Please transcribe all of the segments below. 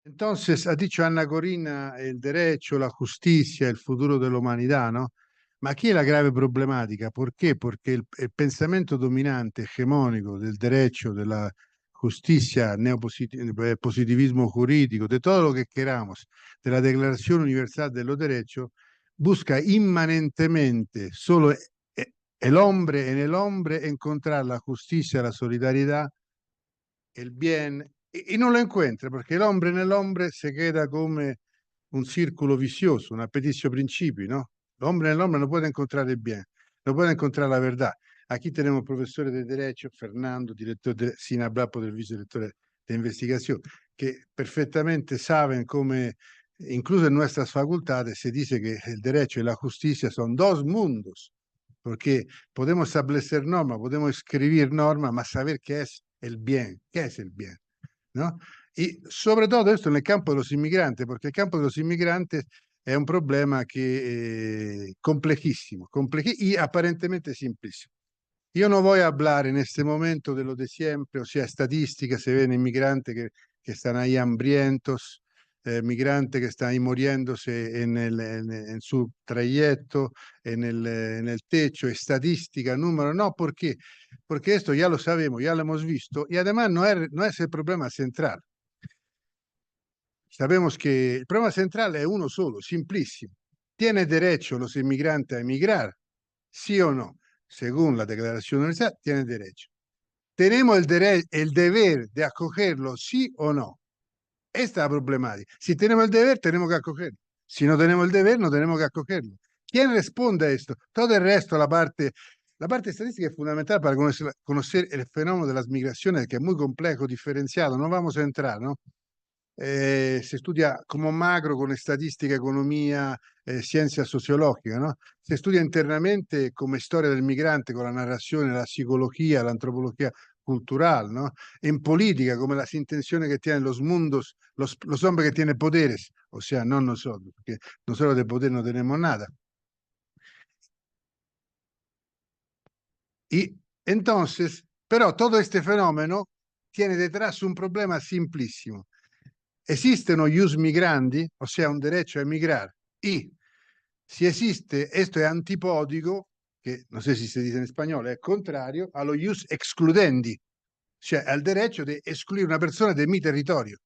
Entonces, ha dicho Anna Corina, el derecho, la justicia, el futuro de la humanidad, ¿no? Ma aquí è la grave problematica. ¿Por qué? Porque el pensamiento dominante, hegemónico del derecho, de la justicia, positivismo jurídico, de todo lo que queramos, de la Declaración Universal de los Derechos, busca inmanentemente solo el hombre, en el hombre encontrar la justicia, la solidaridad, el bien, y no lo encuentra, porque el hombre en el hombre se queda come un círculo vicioso, un apeticio principio, ¿no? El hombre en el hombre no puede encontrar el bien, no puede encontrar la verdad. Aquí tenemos profesores de Derecho, Fernando, director sin hablar del vicedirector de investigación, que perfectamente saben cómo, incluso en nuestras facultades, se dice que el derecho y la justicia son dos mundos, porque podemos establecer normas, podemos escribir normas, mas saber qué es el bien, qué es el bien, ¿no? Y sobre todo esto en el campo de los inmigrantes, porque el campo de los inmigrantes es un problema que complejísimo, y aparentemente simplísimo. Yo no voy a hablar en este momento de lo de siempre, o sea, estadísticas, se ven inmigrantes que están ahí hambrientos, migrantes que están ahí muriéndose en su trayecto, en el techo, estadística, número, no, ¿por qué? Porque esto ya lo sabemos, ya lo hemos visto, y además no es el problema central. Sabemos que el problema central es uno solo, simplísimo. ¿Tienen derecho los inmigrantes a emigrar? ¿Sí o no? Según la Declaración Universal, tienen derecho. ¿Tenemos el deber de acogerlo, sí o no? Esta es la problemática. Si tenemos el deber, tenemos que acogerlo. Si no tenemos el deber, no tenemos que acogerlo. ¿Quién responde a esto? Todo el resto, la parte estadística es fundamental para conocer el fenómeno de las migraciones, que es muy complejo, diferenciado. No vamos a entrar, ¿no? Se studia como macro con statistica, economia, scienza sociologica, no? Se studia internamente come storia del migrante con la narrazione, la psicologia, l'antropologia cultural, ¿no? En política, como las intenciones que tienen los mundos, los hombres que tienen poderes, o sea, no nosotros, porque nosotros de poder no tenemos nada. Y entonces, pero todo este fenómeno tiene detrás un problema simplísimo. Existen ius migrandi, o sea, un derecho a emigrar, y si existe, esto es antipódico, que no sé si se dice en español, es contrario a lo ius excludendi, cioè al derecho de excluir una persona de mi territorio.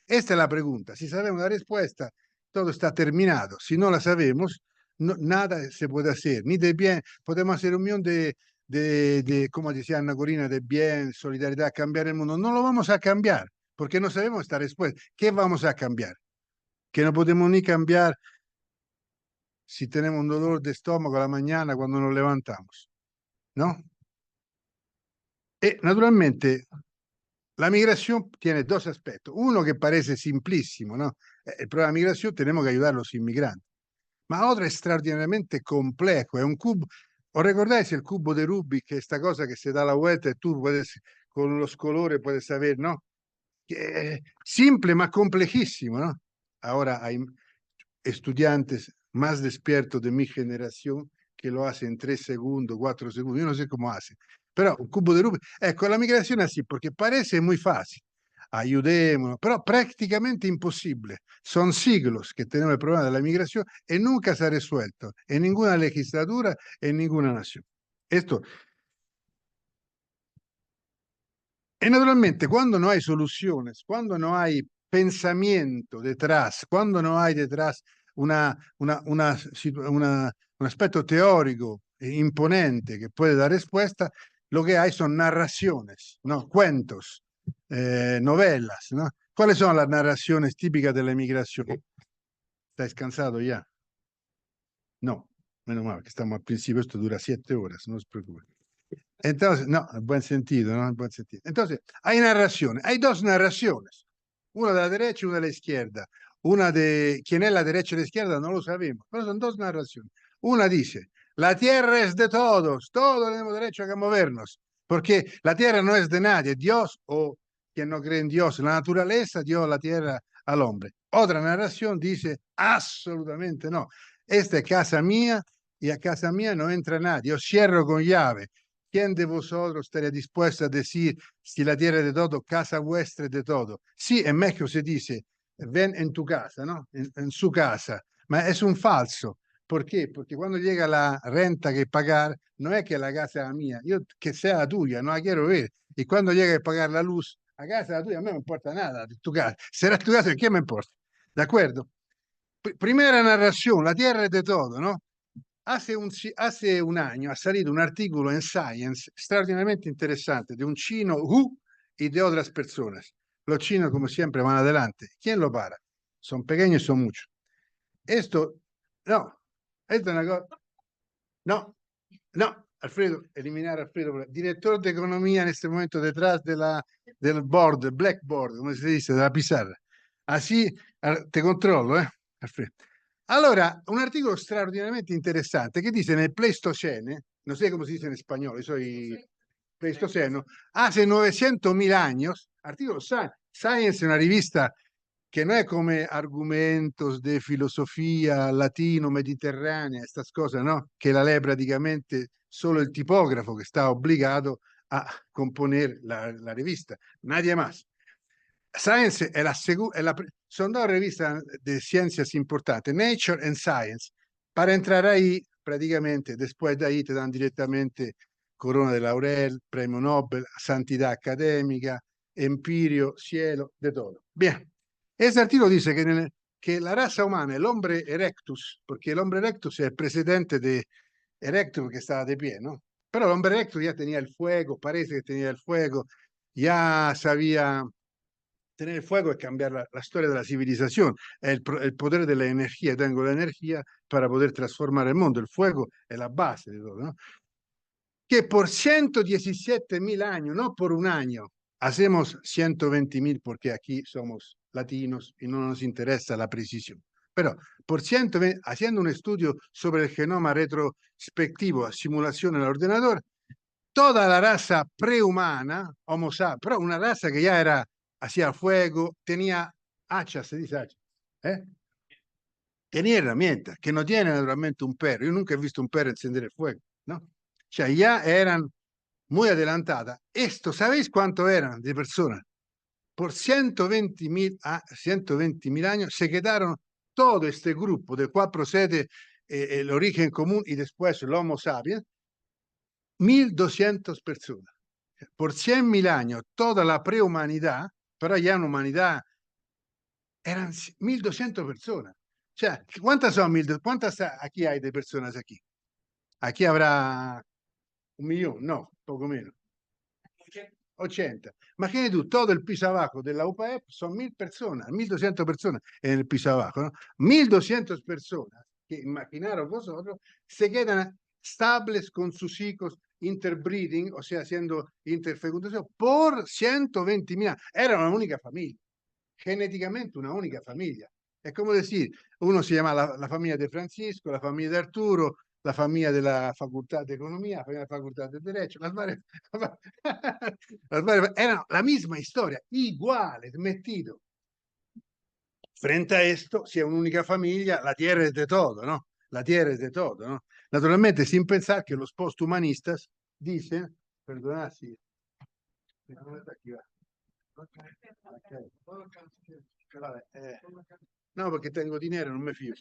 Esta es la pregunta. Si sabemos la respuesta, todo está terminado. Si no la sabemos, no, nada se puede hacer. Ni de bien, podemos hacer un millón como decía Ana Corina, de bien, solidaridad, cambiar el mundo. No lo vamos a cambiar, porque no sabemos esta respuesta. ¿Qué vamos a cambiar? Que no podemos ni cambiar si tenemos un dolor de estómago a la mañana cuando nos levantamos, ¿no? Y naturalmente la migración tiene dos aspectos. Uno que parece simplísimo, ¿no? El problema de la migración tenemos que ayudar a los inmigrantes. Ma otro extraordinariamente complejo. Es un cubo. ¿Os recordáis el cubo de Rubik? Que esta cosa que se da la vuelta y tú puedes, con los colores, puedes saber, ¿no? Que es simple, ma complejísimo, ¿no? Ahora hay estudiantes más despiertos de mi generación que lo hacen en 3 segundos, 4 segundos, yo no sé cómo hacen. Pero un cubo de Rubik, ecco, la migración así, porque parece muy fácil. Ayudémonos, pero prácticamente imposible. Son siglos que tenemos el problema de la migración y nunca se ha resuelto en ninguna legislatura, en ninguna nación. Esto. Y naturalmente, cuando no hay soluciones, cuando no hay pensamiento detrás, cuando no hay detrás un aspecto teórico imponente que puede dar respuesta, lo que hay son narraciones, ¿no? Cuentos, novelas, ¿no? ¿Cuáles son las narraciones típicas de la emigración? ¿Estás cansado ya? No, menos mal que estamos al principio, esto dura 7 horas, no os preocupéis. Entonces, no, en buen sentido, ¿no? En buen sentido. Entonces, hay narraciones, hay dos narraciones, una de la derecha y una de la izquierda. Una de quién es la derecha y la izquierda no lo sabemos, pero son dos narraciones. Una dice, la tierra es de todos tenemos derecho a movernos, porque la tierra no es de nadie, Dios o quien no cree en Dios, la naturaleza dio la tierra al hombre. Otra narración dice, absolutamente no, esta es casa mía y a casa mía no entra nadie, yo cierro con llave. ¿Quién de vosotros estaría dispuesto a decir si la tierra es de todo, casa vuestra es de todo? Sí, en México se dice, ven en tu casa, ¿no? En su casa. Ma es un falso. ¿Por qué? Porque cuando llega la renta que pagar, no es que la casa es mía, yo que sea la tuya, no la quiero ver. Y cuando llega a pagar la luz, la casa es la tuya, a mí no me importa nada de tu casa. Será tu casa, ¿qué me importa? ¿De acuerdo? Primera narración, la tierra es de todo, ¿no? Hace un año ha salido un artículo en Science extraordinariamente interesante de un chino Hu y de otras personas. Los chinos, como siempre, van adelante. ¿Quién lo para? Son pequeños y son muchos. Esto, no, esto es una cosa. No, no, Alfredo, eliminar a Alfredo, director de economía en este momento detrás del board, blackboard, come si dice, della pizarra. Así te controllo, Alfredo. Allora, un articolo straordinariamente interessante che dice nel Pleistocene, non so come si dice in spagnolo, soy Pleistoceno, hace 900.000 años, articolo Science è una rivista che non è come Argumentos de filosofia latino-mediterranea, estas cose, no? Che la lee praticamente solo il tipografo che sta obbligato a componer la rivista, nadie más. Science è son dos revistas de ciencias importantes, Nature and Science. Para entrar ahí, prácticamente, después de ahí te dan directamente Corona de Laurel, Premio Nobel, Santidad Académica, Empirio, Cielo, de todo. Bien, este artículo dice que la raza humana, el hombre erectus, porque el hombre erectus es el presidente de Erectus que estaba de pie, ¿no? Pero el hombre erectus ya tenía el fuego, parece que tenía el fuego, ya sabía. Tener el fuego es cambiar la historia de la civilización, el poder de la energía. Tengo la energía para poder transformar el mundo. El fuego es la base de todo, ¿no? Que por 117.000 años, no por un año, hacemos 120.000 porque aquí somos latinos y no nos interesa la precisión. Pero por 120, haciendo un estudio sobre el genoma retrospectivo a simulación en el ordenador, toda la raza prehumana, Homo sapiens, pero una raza que ya era, hacía fuego, tenía hachas, se dice hachas, tenía herramientas, que no tiene naturalmente un perro. Yo nunca he visto un perro encender el fuego, ¿no? O sea, ya eran muy adelantadas. Esto, ¿sabéis cuánto eran de personas? Por 120.000 años se quedaron todo este grupo del cual procede el origen común y después el Homo sapiens, 1.200 personas. Por 100.000 años, toda la prehumanidad, pero ya una humanidad, eran 1.200 personas. O sea, ¿cuántas son 1.200? ¿Cuántas aquí hay de personas aquí? Aquí habrá 1.000.000, no, poco menos. 80. Imagínate tú, todo el piso abajo de la UPAEP son 1.000 personas, 1.200 personas en el piso abajo, ¿no? 1.200 personas, que imaginaros vosotros, se quedan estables con sus hijos interbreeding, o sea, haciendo interfecundación, por 120.000 años. Era una única familia, genéticamente una única familia. Es como decir, uno se llama la familia de Francisco, la familia de Arturo, la familia de la Facultad de Economía, la familia de la Facultad de Derecho, eran la misma historia, iguales, metido. Frente a esto, si è un'unica famiglia, la tierra es de todo, ¿no? La tierra es de todo, ¿no? Naturalmente, sin pensar que los posthumanistas dicen, perdonad, sí, no, perché tengo dinero, non mi fio.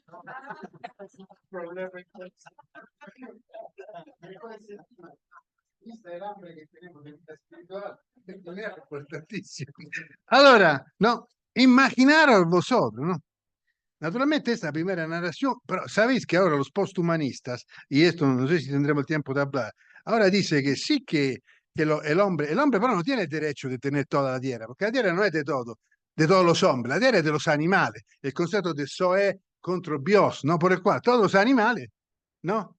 Vista el hambre que tenemos de vida espiritual, esto es importantísimo. Allora, no, imaginaros vosotros, ¿no? Naturalmente esta primera narración, pero sabéis que ahora los posthumanistas, y esto no sé si tendremos tiempo de hablar, ahora dice que sí que el hombre pero no tiene el derecho de tener toda la tierra, porque la tierra no es de todos los hombres, la tierra es de los animales, el concepto de zoe contra bios, ¿no? Por el cual todos los animales, ¿no?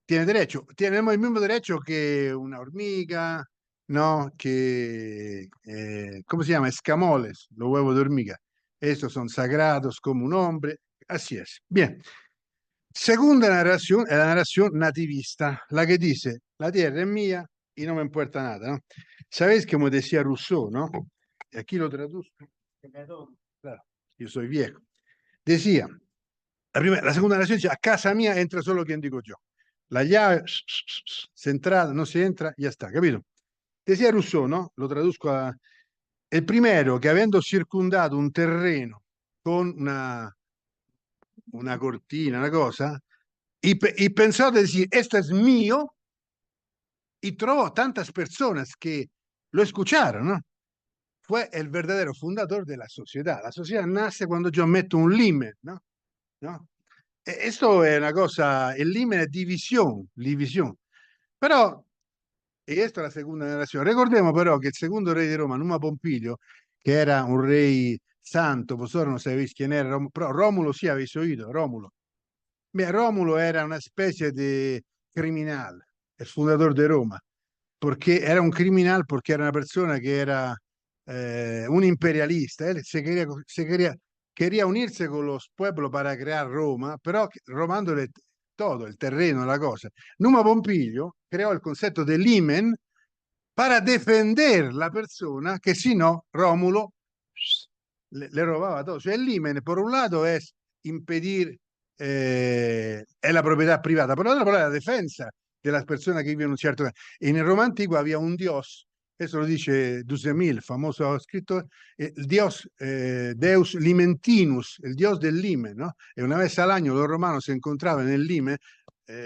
Tiene derecho, tenemos el mismo derecho que una hormiga, ¿no? Que, ¿cómo se llama? Escamoles, los huevos de hormiga. Estos son sagrados como un hombre. Así es. Bien. Segunda narración es la narración nativista, la que dice, la tierra es mía y no me importa nada, ¿no? ¿Sabéis como decía Rousseau, no? Y aquí lo traduzco. Claro, yo soy viejo. Decía, la segunda narración dice, a casa mía entra solo quien digo yo. La llave centrada, no se entra, ya está, capito? Decía Rousseau, ¿no? Lo traduzco El primero que avendo circondato un terreno con una cortina, una cosa, y pensó de decir, esto es mío, y trovó tantas personas que lo escucharon, ¿no? Fue el verdadero fundador de la sociedad. La sociedad nace cuando yo meto un límite, ¿no? ¿No? Esto è una cosa, il limite è divisione, divisione. Però, e questa è la seconda narrazione, ricordiamo però che il secondo re di Roma, Numa Pompilio, che era un re santo, vosotros non sapete chi era, però Romulo sì avete oído, Romulo. Beh, Romulo era una specie di criminal, il fondatore di Roma, perché era un criminal, perché era una persona che era un imperialista, quería unirse con los pueblos para crear Roma, però robándole todo, el terreno, la cosa. Numa Pompilio creò il concetto del limen para defender la persona que si no Rómulo le robaba todo. O sea, el limen, por un lado, es impedir la propiedad privada, por otro lado, la defensa de las personas que viven en un cierto lugar. En el Roma antiguo había un dios, eso lo dice Dusemil, famoso escritor, el dios Deus Limentinus, el dios del limen, ¿no? Y una vez al año los romanos se encontraban en el limen,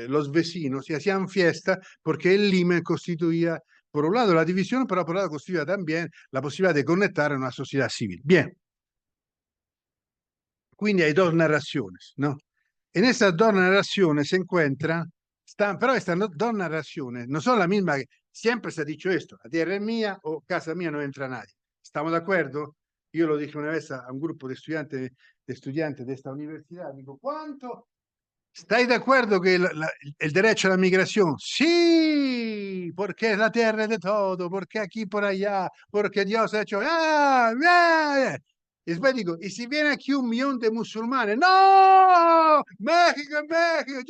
los vecinos, y hacían fiesta porque el limen constituía, por un lado, la división, pero por otro lado constituía también la posibilidad de conectar a una sociedad civil. Bien. Quindi hay dos narraciones, ¿no? En estas dos narraciones se encuentran, pero estas dos narraciones no son las mismas que siempre se ha dicho esto, la tierra es mía o casa mía no entra nadie. ¿Estamos de acuerdo? Yo lo dije una vez a un grupo de estudiantes de esta universidad, digo, ¿cuánto? ¿Estáis de acuerdo que el derecho a la migración? Sí, porque es la tierra de todo, porque aquí por allá, porque Dios ha hecho... Y después digo, ¿y si viene aquí 1 millón de musulmanes? ¡No! ¡México, México!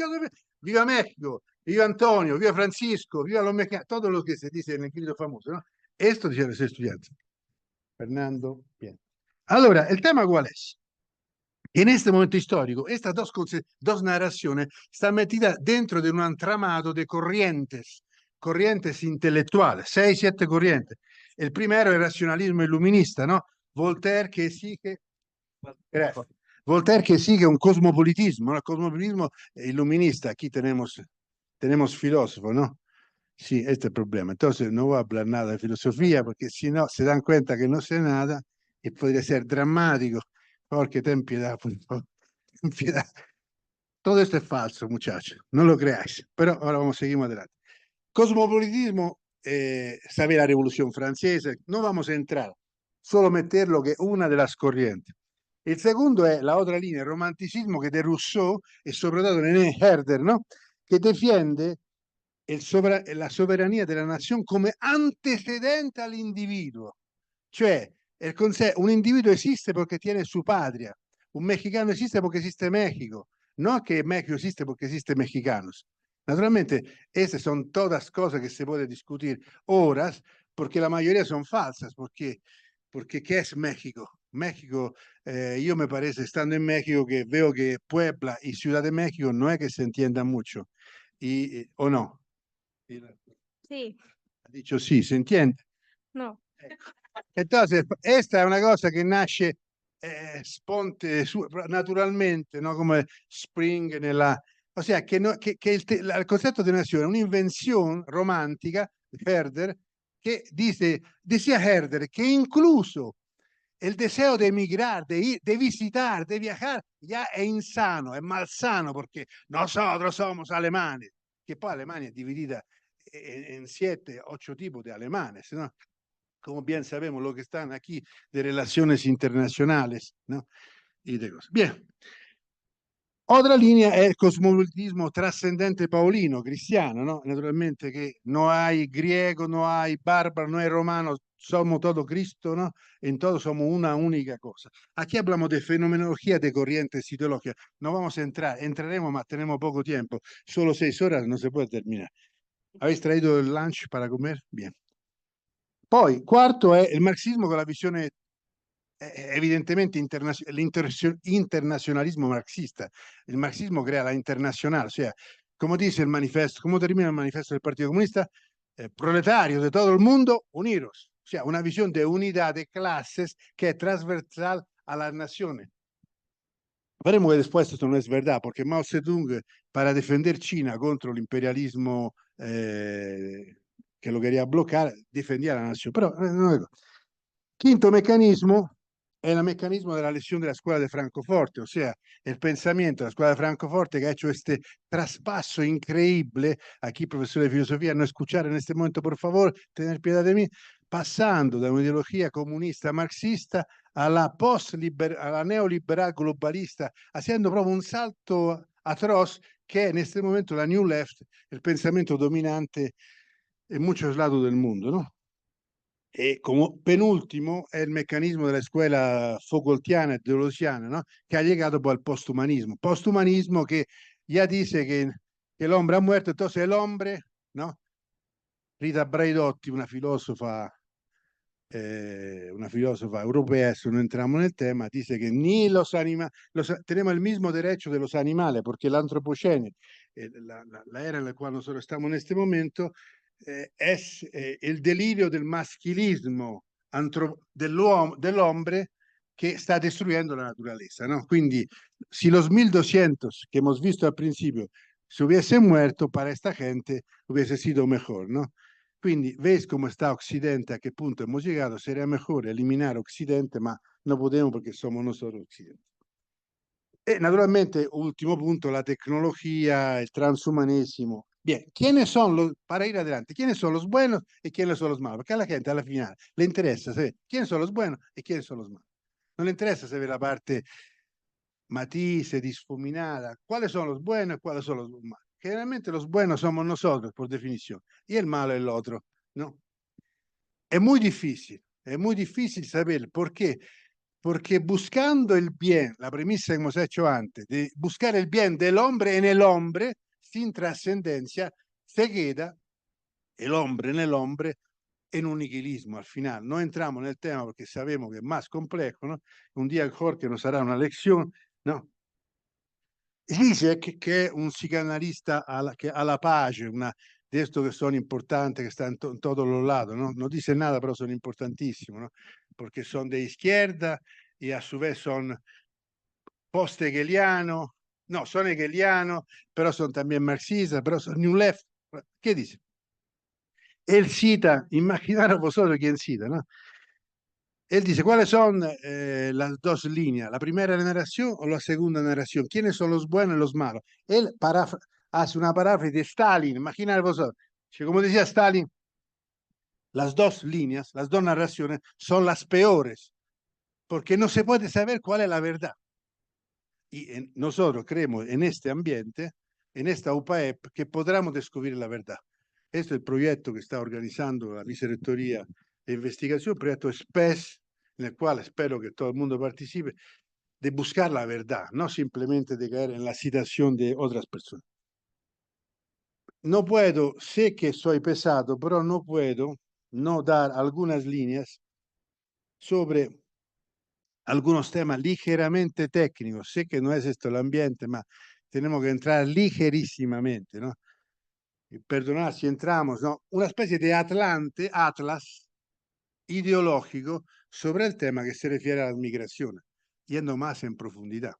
¡Viva México! ¡Viva Antonio! ¡Viva Francisco! ¡Viva los mexicanos! Todo lo que se dice en el grito famoso, ¿no? Esto dicen los estudiantes. Fernando, bien. Allora, el tema ¿cuál es? En este momento histórico, estas dos narraciones están metidas dentro de un entramado de corrientes intelectuales, 6, 7 corrientes. El primero es el racionalismo iluminista, ¿no? Voltaire que sigue un cosmopolitismo, ¿no? El cosmopolitismo iluminista. Aquí tenemos filósofos, ¿no? Sí, este es el problema. Entonces no voy a hablar nada de filosofía porque si no se dan cuenta que no sé nada y podría ser dramático. Porque ten piedad, por favor. Ten piedad. Todo esto es falso, muchachos. No lo creáis. Pero ahora seguimos adelante. Cosmopolitismo, sabe la Revolución Francesa. No vamos a entrar. Solo meter lo que es una de las corrientes. El segundo es la otra línea, el romanticismo que de Rousseau y sobre todo René Herder, ¿no? Que defiende la soberanía de la nación come antecedente al individuo. Cioè, un individuo esiste porque tiene su patria, un mexicano esiste porque esiste México, no que México existe porque existe mexicanos. Naturalmente, estas son todas cosas que se puede discutir horas, porque la mayoría son falsas, porque ¿qué es México? México, yo me parece, estando en México, que veo que Puebla y Ciudad de México no es que se entiendan mucho, o no. Sí, Ha dicho sí, ¿se entiende? no. Entonces, esta es una cosa que nace naturalmente, ¿no? Como Spring nella... O sea, que el concepto de nación es una invención romántica de Herder que decía Herder que incluso el deseo de emigrar, de ir, de visitar, de viajar, ya es insano, es malsano, porque nosotros somos alemanes, que poi Alemania es dividida en 7, 8 tipos de alemanes, ¿no? Como bien sabemos, lo que están aquí de relaciones internacionales, ¿no? Y de cosas. Bien. Otra línea es el cosmopolitismo trascendente paulino, cristiano, ¿no? Naturalmente que no hay griego, no hay bárbaro, no hay romano, somos todo Cristo, ¿no? En todo somos una única cosa. Aquí hablamos de fenomenología de corrientes ideológicas. No vamos a entrar, entraremos, mas tenemos poco tiempo. Solo 6 horas no se puede terminar. ¿Habéis traído el lunch para comer? Bien. Poi, quarto è il marxismo con la visione evidentemente internazionalismo marxista. El marxismo crea la internacional, o sea, como dice el manifiesto, ¿cómo termina el manifiesto del Partido Comunista? Proletarios de todo el mundo, uniros. sea, una visión de unidad de clases que es transversal a las naciones. Veremos que después esto no es verdad, porque Mao Zedong, para defender China contra el imperialismo que lo quería bloquear, defendía a la nación. Pero no digo. Quinto mecanismo es el mecanismo de la lesión de la escuela de Francoforte, o sea, el pensamiento de la escuela de Francoforte que ha hecho este traspaso increíble. Aquí, profesor de filosofía, no escuchar en este momento, por favor, tener piedad de mí, pasando de una ideología comunista marxista a la neoliberal globalista, haciendo proprio un salto atroz que en este momento la New Left, el pensamiento dominante en muchos lados del mundo, ¿no? E como penúltimo è il meccanismo della scuola Foucaultiana e deleuziana, ¿no? Que ha llegado poi al posthumanismo. Posthumanismo che ya dice che l'ombre ha muerto, entonces el hombre, ¿no? Rita Braidotti, una filósofa europea, eso no entramos en el tema, dice que ni tenemos el mismo derecho de los animales, porque el antropocene, la era en la cual nosotros estamos en este momento, es el delirio del maschilismo del hombre que está destruyendo la naturaleza, ¿no? Quindi, si los 1200 que hemos visto al principio se hubiesen muerto, para esta gente hubiese sido mejor, ¿no? Quindi, ves cómo está Occidente, a qué punto hemos llegado. Sería mejor eliminar Occidente, ma no podemos porque somos nosotros Occidente. E naturalmente, último punto, la tecnología, el transhumanismo. Bien, ¿quiénes son los, para ir adelante, quiénes son los buenos y quiénes son los malos? Porque a la gente, al final, le interesa saber quiénes son los buenos y quiénes son los malos. No le interesa saber la parte matice, difuminada, cuáles son los buenos y cuáles son los malos. Generalmente los buenos somos nosotros, por definición, y el malo es el otro, ¿no? Es muy difícil saber por qué. Porque buscando el bien, la premisa que hemos hecho antes, de buscar el bien del hombre en el hombre, sin trascendencia, se queda el hombre en el hombre en un nihilismo al final. No entramos en el tema porque sabemos que es más complejo, ¿no? Un día Jorge nos hará una lección, ¿no? Dice que un psicanalista a la paz, una de estos que son importantes, que están en todos los lados, ¿no? No dice nada, pero son importantísimos, ¿no? Porque son de izquierda y a su vez son post-hegelianos, no, son hegelianos, pero son también marxistas, pero son New Left. ¿Qué dice? Él cita, imaginaros vosotros quién cita, ¿no? Él dice, ¿cuáles son las dos líneas? ¿La primera narración o la segunda narración? ¿Quiénes son los buenos y los malos? Él hace una paráfrasis de Stalin, imaginaros vosotros. Como decía Stalin, las dos líneas, las dos narraciones son las peores, porque no se puede saber cuál es la verdad. Y nosotros creemos en este ambiente, en esta UPAEP, que podremos descubrir la verdad. Este es el proyecto que está organizando la Vicerrectoría de Investigación, proyecto SPES, en el cual espero que todo el mundo participe, de buscar la verdad, no simplemente de caer en la citación de otras personas. No puedo, sé que soy pesado, pero no puedo no dar algunas líneas sobre algunos temas ligeramente técnicos. Sé que no es esto el ambiente, ma tenemos que entrar ligerísimamente, ¿no? Y perdonad si entramos, ¿no? Una especie de atlas ideológico sobre el tema que se refiere a las migraciones, yendo más en profundidad.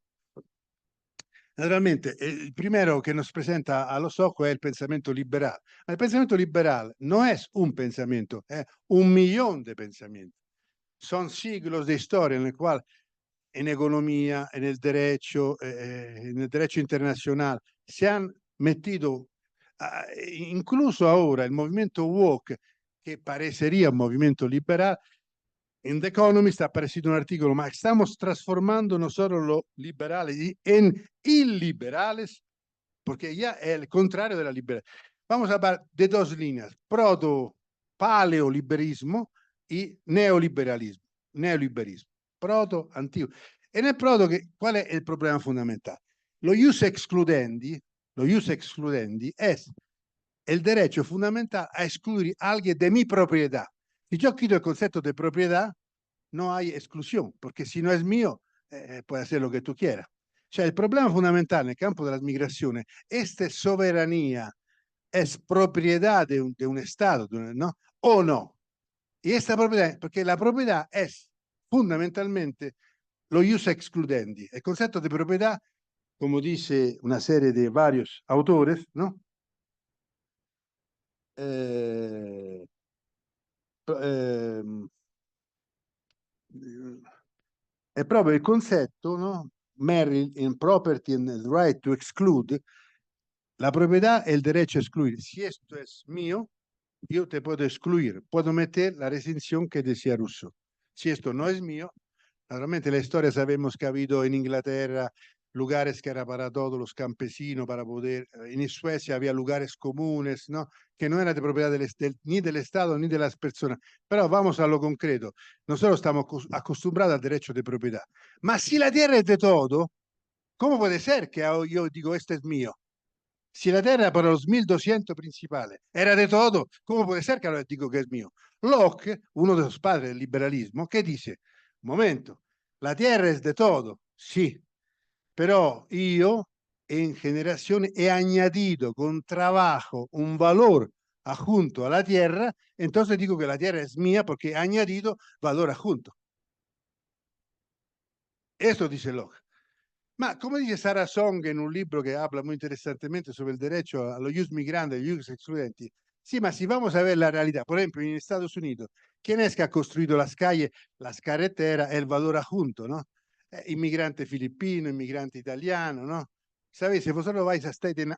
Naturalmente, el primero que nos presenta a los ojos es el pensamiento liberal. El pensamiento liberal no es un pensamiento, es un millón de pensamientos. Son siglos de historia en el cual en economía, en el derecho internacional, se han metido, incluso ahora el movimiento woke, que parecería un movimiento liberal, en The Economist ha aparecido un artículo, ma estamos transformando nosotros los liberales en iliberales, porque ya es el contrario de la libertad. Vamos a hablar de dos líneas, proto-paleoliberismo y neoliberalismo. Neoliberismo, proto-antiguo. En el proto, ¿cuál es el problema fundamental? Lo ius excludendi es el derecho fundamental a excluir a alguien de mi propiedad. Si yo quito el concepto de propiedad, no hay exclusión, porque si no es mío, puede hacer lo que tú quieras. O sea, el problema fundamental en el campo de las migraciones, esta soberanía es propiedad de un Estado, ¿no? ¿O no? Y esta propiedad, porque la propiedad es fundamentalmente lo ius excludendi. El concepto de propiedad, como dice una serie de varios autores, ¿no? È proprio il concetto, no? Merrill in Property and the Right to Exclude, la propiedad el derecho a excluir. Si esto es mío, yo te puedo excluir, puedo meter la restricción que decía Rousseau. Si esto no es mío, naturalmente la historia sabemos que ha habido en Inglaterra lugares que era para todos los campesinos, para poder, en Suecia había lugares comunes, ¿no? Que no eran de propiedad ni del Estado ni de las personas. Pero vamos a lo concreto. Nosotros estamos acostumbrados al derecho de propiedad. Mas si la tierra es de todo, ¿cómo puede ser que yo digo, este es mío? Si la tierra para los 1200 principales era de todo, ¿cómo puede ser que ahora digo que es mío? Locke, uno de los padres del liberalismo, que dice, un momento, la tierra es de todo, sí, pero yo en generación he añadido con trabajo un valor adjunto a la tierra, entonces digo que la tierra es mía porque he añadido valor adjunto. Eso dice Locke. Ma come dice Sarah Song in un libro que habla muy interesantemente sobre el derecho a los ius migrantes y ius excludentes, sí, ma si vamos a ver la realidad, por ejemplo, en Estados Unidos, ¿quién es que ha construido las calles, las carreteras, el valor adjunto, no? Inmigrante filipino, inmigrante italiano, ¿no? ¿Sabéis? Si vosotros vais a Staten,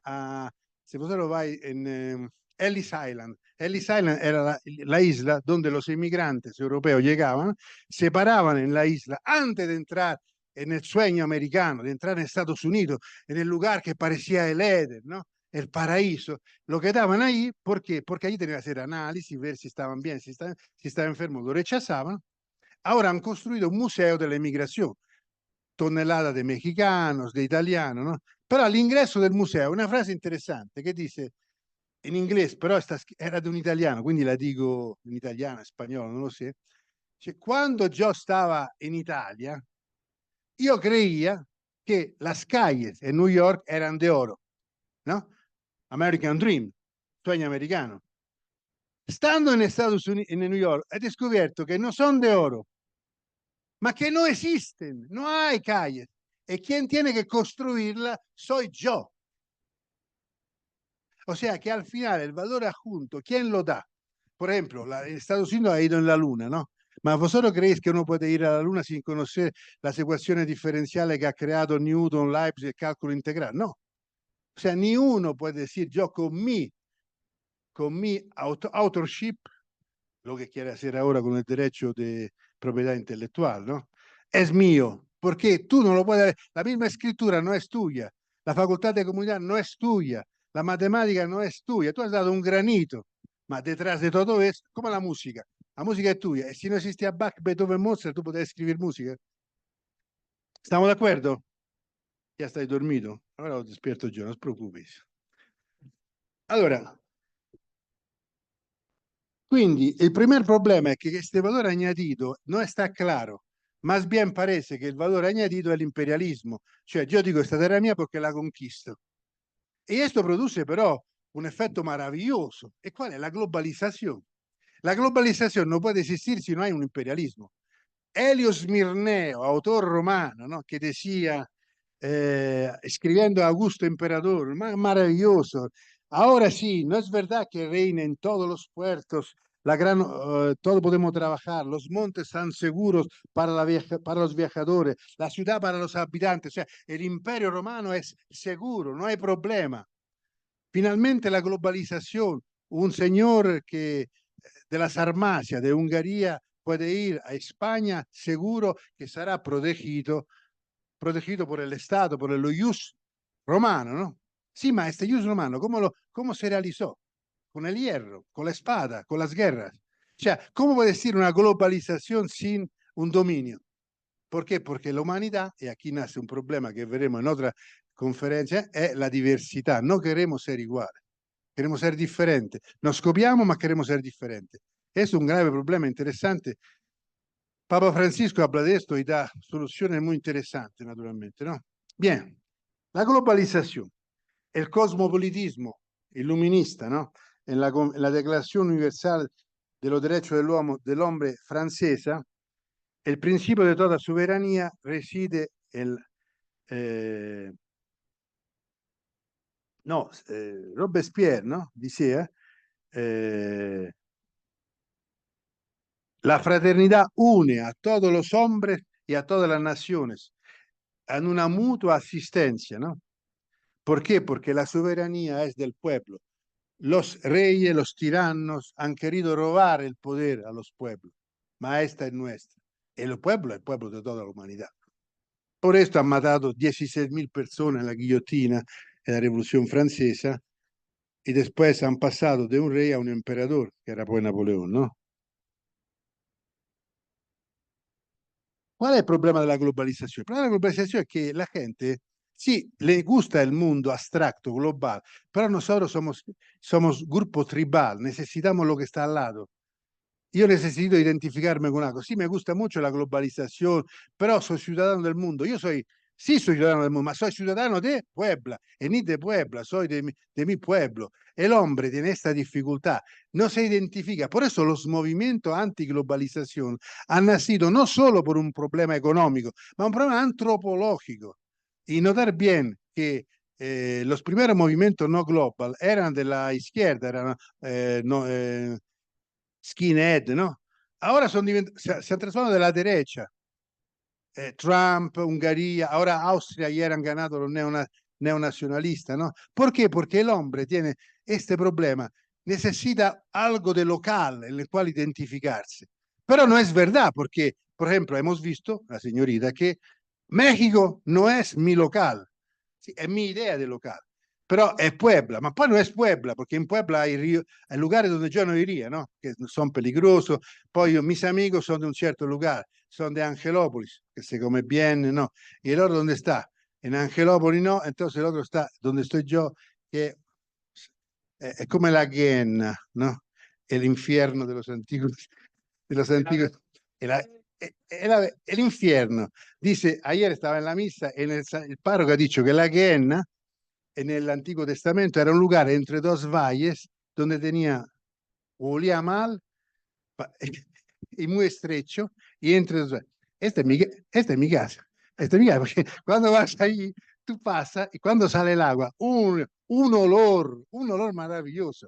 si vosotros vais en Ellis Island era la isla donde los inmigrantes europeos llegaban, se paraban en la isla antes de entrar en el sueño americano, de entrar en Estados Unidos, en el lugar que parecía el Éden, ¿no? El paraíso, lo quedaban ahí, ¿por qué? Porque allí tenían que hacer análisis, ver si estaban bien, si estaban enfermos, lo rechazaban. Ahora han construido un museo de la inmigración, tonelada de mexicanos, de italianos, ¿no? Pero all'ingresso del museo una frase interessante che dice in inglese, però era di un italiano, quindi la dico in italiano, spagnolo, non lo so. Cioè, quando yo stava in Italia, yo creía que las calles en New York eran de oro, ¿no? American Dream, sueño americano. Stando en Estados Unidos, en New York, he descubierto que no son de oro, ma que no existen, no hay calles. Y quien tiene que construirla soy yo. O sea que al final el valor adjunto, ¿quién lo da? Por ejemplo, Estados Unidos ha ido en la Luna, ¿no? Ma vosotros creéis que uno puede ir a la Luna sin conocer las ecuaciones diferenciales que ha creado Newton, Leibniz, el cálculo integral? No. O sea, ni uno puede decir yo con mi authorship, lo que quiere hacer ahora con el derecho de propiedad intelectual, ¿no? Es mío, porque tú no lo puedes, la misma escritura no es tuya, la facultad de comunidad no es tuya, la matemática no es tuya, tú has dado un granito, ma detrás de todo es como la música es tuya, y si no existía Bach, Beethoven, Mozart, tú puedes escribir música. ¿Estamos de acuerdo? Ya estáis dormido, ahora os despierto yo, no os preocupéis. Allora, quindi il primer problema è che este valore añadido no está claro. Más bien parece que el valor añadido es el imperialismo. Cioè, yo digo, esta tierra mía porque la conquisto. Y esto produce però un effetto maravilloso. ¿Y cuál es? La globalización. La globalización no puede existir si no hay un imperialismo. Elio Smirneo, autor romano, ¿no? Que decía, escribiendo a Augusto Emperador, maravilloso. Ahora sí, no es verdad que reina en todos los puertos la gran, todo podemos trabajar, los montes están seguros para los viajadores, la ciudad para los habitantes, o sea, el imperio romano es seguro, no hay problema. Finalmente la globalización, un señor que de la Sarmacia, de Hungría, puede ir a España seguro que será protegido por el Estado, por el ius romano, ¿no? Sí, ma este ius romano, ¿cómo se realizó? Con el hierro, con la espada, con las guerras. O sea, ¿cómo puede decir una globalización sin un dominio? ¿Por qué? Porque la humanidad, y aquí nace un problema que veremos en otra conferencia, es la diversidad. No queremos ser iguales, queremos ser diferentes. Nos copiamos, ma queremos ser diferentes. Es un grave problema interesante. Papa Francisco habla de esto y da soluciones muy interesantes, naturalmente, ¿no? Bien, la globalización, el cosmopolitismo iluminista, ¿no? En la Declaración Universal de los derechos del hombre francesa, el principio de toda soberanía reside en... no, Robespierre, ¿no? Decía, la fraternidad une a todos los hombres y a todas las naciones en una mutua asistencia, ¿no? ¿Por qué? Porque la soberanía es del pueblo. Los reyes, los tiranos han querido robar el poder a los pueblos, mas esta es nuestra. El pueblo es el pueblo de toda la humanidad. Por esto han matado 16.000 personas en la guillotina en la Revolución Francesa y después han pasado de un rey a un emperador, que era pues Napoleón, ¿no? ¿Cuál es el problema de la globalización? El problema de la globalización es que la gente, sí, le gusta el mundo abstracto, global, pero nosotros somos grupo tribal, necesitamos lo que está al lado. Yo necesito identificarme con algo. Sí, me gusta mucho la globalización, pero soy ciudadano del mundo. Sí soy ciudadano del mundo, mas soy ciudadano de Puebla, y ni de Puebla, soy de mi pueblo. El hombre tiene esta dificultad, no se identifica. Por eso los movimientos anti-globalización han nacido no solo por un problema económico, ma un problema antropológico. Y notar bien que los primeros movimientos no global eran de la izquierda, eran skinhead, ¿no? Ahora se han transformado de la derecha. Trump, Hungría, ahora Austria ayer han ganado los neonacionalistas, ¿no? ¿Por qué? Porque el hombre tiene este problema, necesita algo de local en el cual identificarse. Pero no es verdad, porque, por ejemplo, hemos visto, la señorita, que México no es mi local, sí, es mi idea de local. Pero es Puebla, mas poi no es Puebla, porque en Puebla hay lugares donde yo no iría, ¿no? Que son peligrosos. Poi mis amigos son de un cierto lugar, son de Angelópolis, que se come bien, ¿no? ¿Y el otro dónde está? En Angelópolis no, entonces el otro está donde estoy yo, que es como la Guiana, ¿no? El infierno de los antiguos. El infierno. Dice, ayer estaba en la misa, el párroco ha dicho que la Guiana en el Antiguo Testamento era un lugar entre dos valles donde olía mal y muy estrecho, y entre dos valles. Esta es mi casa, esta es mi casa, porque cuando vas allí, tú pasas y cuando sale el agua, un olor maravilloso.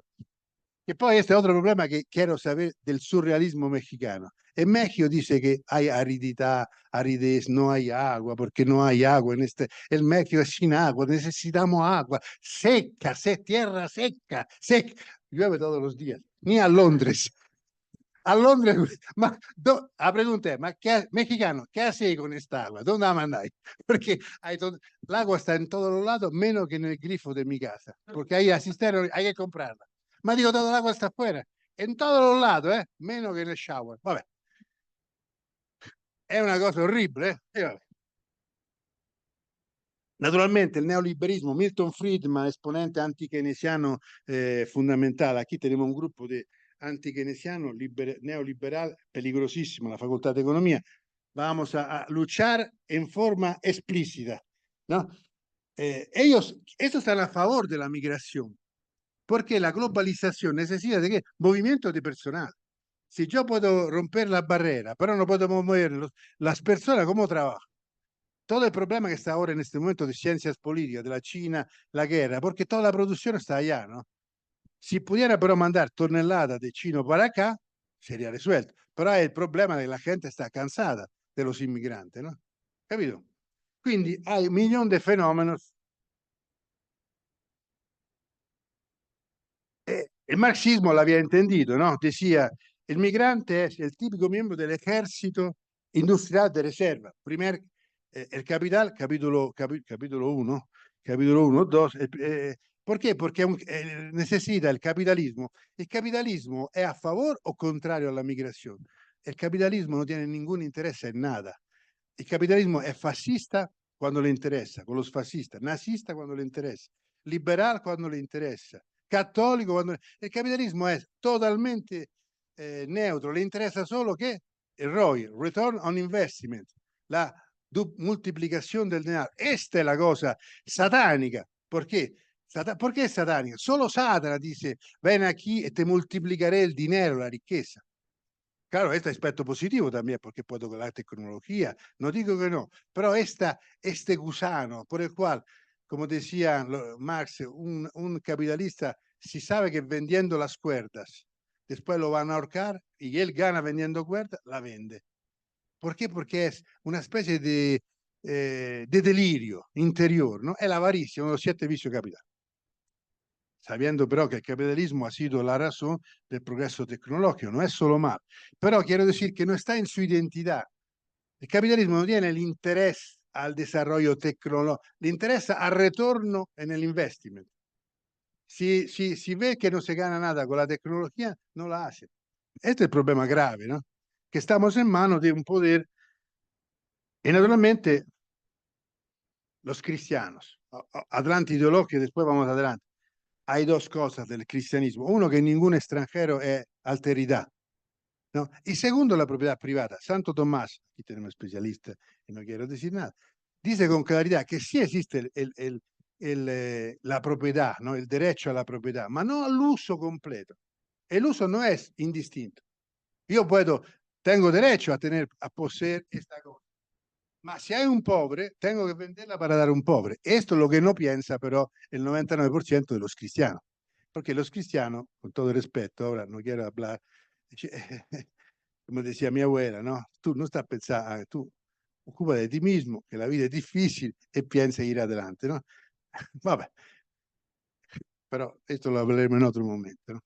Y poi este es otro problema que quiero saber del surrealismo mexicano. En México dice que hay arididad, aridez, no hay agua, porque no hay agua en el México es sin agua, necesitamos agua, seca, tierra seca, seca. Llueve todos los días, ni a Londres. A Londres, la pregunta es, mexicano, ¿qué hace con esta agua? ¿Dónde la mandáis? Porque el agua está en todos los lados, menos que en el grifo de mi casa, porque ahí asistieron, hay que comprarla. Ma digo, todo el agua está afuera, en todos los lados, menos que en el shower. Vabbè. È una cosa orribile, Naturalmente el neoliberismo, Milton Friedman, exponente anti-keynesiano fundamental, aquí tenemos un grupo de anti-keynesiano, neoliberal, peligrosísimo, la Facultad de Economía, vamos a luchar en forma explícita, ¿no? Ellos están a favor de la migración, porque la globalización necesita de qué? Movimiento de personal. Si yo puedo romper la barrera, pero no puedo mover las personas, ¿cómo trabajo? Todo el problema que está ahora en este momento de ciencias políticas, de la China, la guerra, porque toda la producción está allá, ¿no? Si pudiera pero mandar toneladas de chino para acá, sería resuelto. Pero hay el problema de que la gente está cansada de los inmigrantes, ¿no? ¿Capito? Quindi hay un millón de fenómenos. El marxismo lo había entendido, ¿no? Decía, el migrante es el típico miembro del ejército industrial de reserva. El capital, capítulo 1, capítulo 1, 2. ¿Por qué? Porque necesita el capitalismo. ¿El capitalismo es a favor o contrario a la migración? El capitalismo no tiene ningún interés en nada. El capitalismo es fascista cuando le interesa, con los fascistas, nazista cuando le interesa, liberal cuando le interesa, católico cuando... El capitalismo es totalmente neutro, le interesa solo que el ROI, Return on Investment, la multiplicación del denaro. Esta es la cosa satánica. ¿Por qué? ¿Por qué es satánica? Solo Satana dice, ven aquí e te multiplicaré el dinero, la riqueza. Claro, este aspecto positivo también, porque puedo con la tecnología, no digo que no, pero este gusano por el cual, como decía Marx, un capitalista si sabe que vendiendo las cuerdas, después lo van a ahorcar y él gana vendiendo cuerdas, la vende. ¿Por qué? Porque es una especie de delirio interior, ¿no? Es la avaricia, uno de los 7 vicios capitales. Sabiendo pero que el capitalismo ha sido la razón del progreso tecnológico, no es solo mal. Pero quiero decir que no está en su identidad. El capitalismo no tiene el interés al desarrollo tecnológico, le interesa al retorno en el investment. Si ve que no se gana nada con la tecnología, no la hace. Este es el problema grave, ¿no? Que estamos en manos de un poder y naturalmente los cristianos, adelante ideología, después vamos adelante. Hay dos cosas del cristianismo. Uno, que ningún extranjero es alteridad, ¿no? Y segundo, la propiedad privada. Santo Tomás, aquí tenemos especialista y no quiero decir nada, dice con claridad que sí existe la propiedad, ¿no? El derecho a la propiedad, ma no al uso completo. El uso no es indistinto. Yo tengo derecho a poseer esta cosa. Ma si hay un pobre, tengo que venderla para dar a un pobre. Esto es lo que no piensa pero el 99% de los cristianos. Porque los cristianos, con todo el respeto, ahora no quiero hablar, como decía mi abuela, ¿no? Tú no estás pensando, tú ocúpate de ti mismo, que la vida es difícil y piensa ir adelante, ¿no? Vabbè, pero esto lo hablaremo en otro momento, ¿no?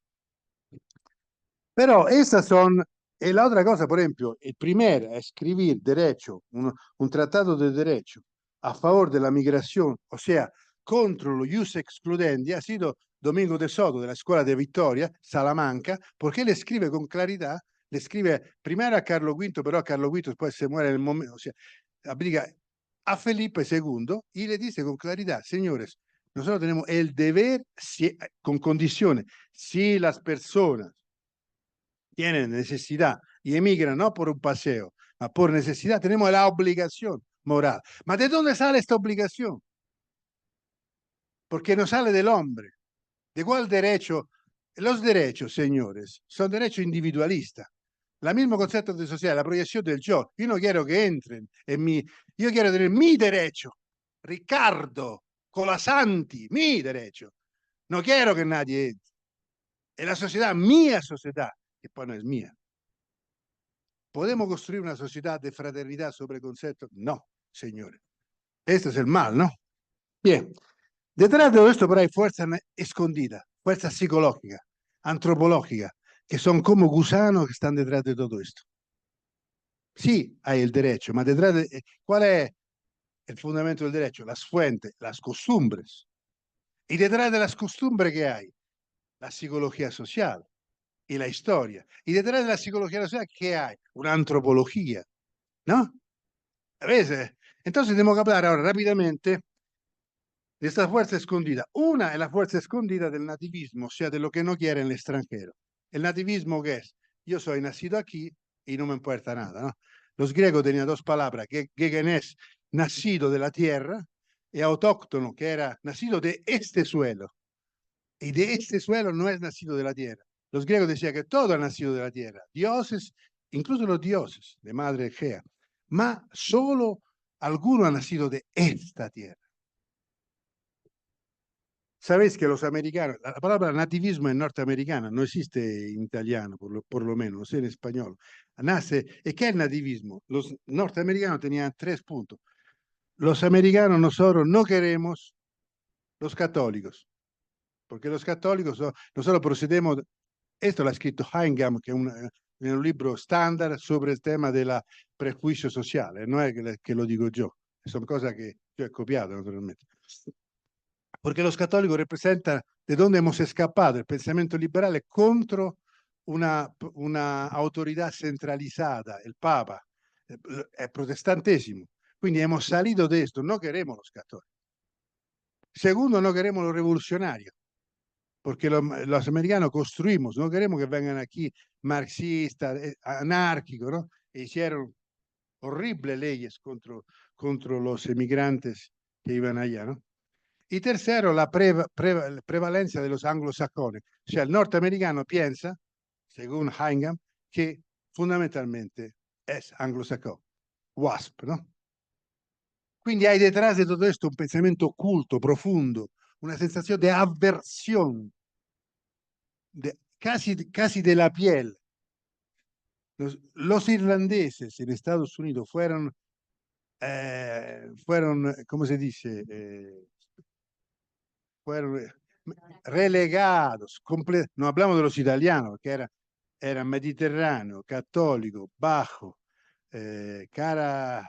Pero estas son, y la otra cosa, por ejemplo, el primer a escribir derecho, un tratado de derecho a favor de la migración, o sea, contro lo ius excludendi, ha sido Domingo de Soto de la Escuela de Victoria, Salamanca, porque le escribe con claridad, le escribe primero a Carlo V, pero a Carlo V después se muere en el momento, o sea, aplica a Felipe II y le dice con claridad, señores, nosotros tenemos el deber, con condiciones, si las personas tienen necesidad y emigran no por un paseo, ma por necesidad, tenemos la obligación moral. ¿Ma de dónde sale esta obligación? Porque no sale del hombre. ¿De cuál derecho? Los derechos, señores, son derechos individualistas. El mismo concepto de sociedad, la proyección del yo. Yo no quiero que entren en mi... Yo quiero tener mi derecho. Ricardo Colasanti, mi derecho. No quiero que nadie entre. Es la sociedad, mía sociedad, que poi no es mía. ¿Podemos construir una sociedad de fraternidad sobre conceptos? No, señores. Este es el mal, ¿no? Bien. Detrás de todo esto, pero hay fuerza escondida, fuerza psicológica, antropológica, que son como gusanos que están detrás de todo esto. Sí, hay el derecho, pero detrás de... ¿Cuál es el fundamento del derecho? Las fuentes, las costumbres. Y detrás de las costumbres, ¿qué hay? La psicología social y la historia. Y detrás de la psicología social, ¿qué hay? Una antropología, ¿no? A veces. Entonces tenemos que hablar ahora rápidamente de esta fuerza escondida. Una es la fuerza escondida del nativismo, o sea, de lo que no quiere el extranjero. El nativismo, ¿qué es? Yo soy nacido aquí y no me importa nada, ¿no? Los griegos tenían dos palabras, que es nacido de la tierra, y autóctono, que era nacido de este suelo. Y de este suelo no es nacido de la tierra. Los griegos decían que todo ha nacido de la tierra, dioses, incluso los dioses de madre Gea, ma solo alguno ha nacido de esta tierra. Sabéis que los americanos, la palabra nativismo es norteamericana, no existe en italiano, por lo menos, no sé en español. Nace, ¿y qué es el nativismo? Los norteamericanos tenían 3 puntos. Los americanos, nosotros no queremos los católicos, porque los católicos, nosotros procedemos, esto lo ha escrito Heingham, que es un libro estándar sobre el tema del prejuicio social, no es que lo digo yo, son cosas que yo he copiado naturalmente. Porque los católicos representan de dónde hemos escapado, el pensamiento liberal contra una autoridad centralizada, el Papa, el protestantesimo. Quindi hemos salido de esto, no queremos los católicos. Segundo, no queremos los revolucionarios, porque los americanos construimos, no queremos que vengan aquí marxistas, anárquicos, ¿no? E hicieron horribles leyes contra los emigrantes que iban allá, ¿no? Y tercero, la prevalencia de los anglosajones. O sea, el norteamericano piensa, según Heingham, que fundamentalmente es anglosajón, WASP, ¿no? Quindi hay detrás de todo esto un pensamiento oculto, profundo, una sensación de aversión, casi de la piel. Los irlandeses en Estados Unidos fueron, ¿cómo se dice? Fueron relegados. No hablamos de los italianos, que era mediterráneo, católico, bajo, cara,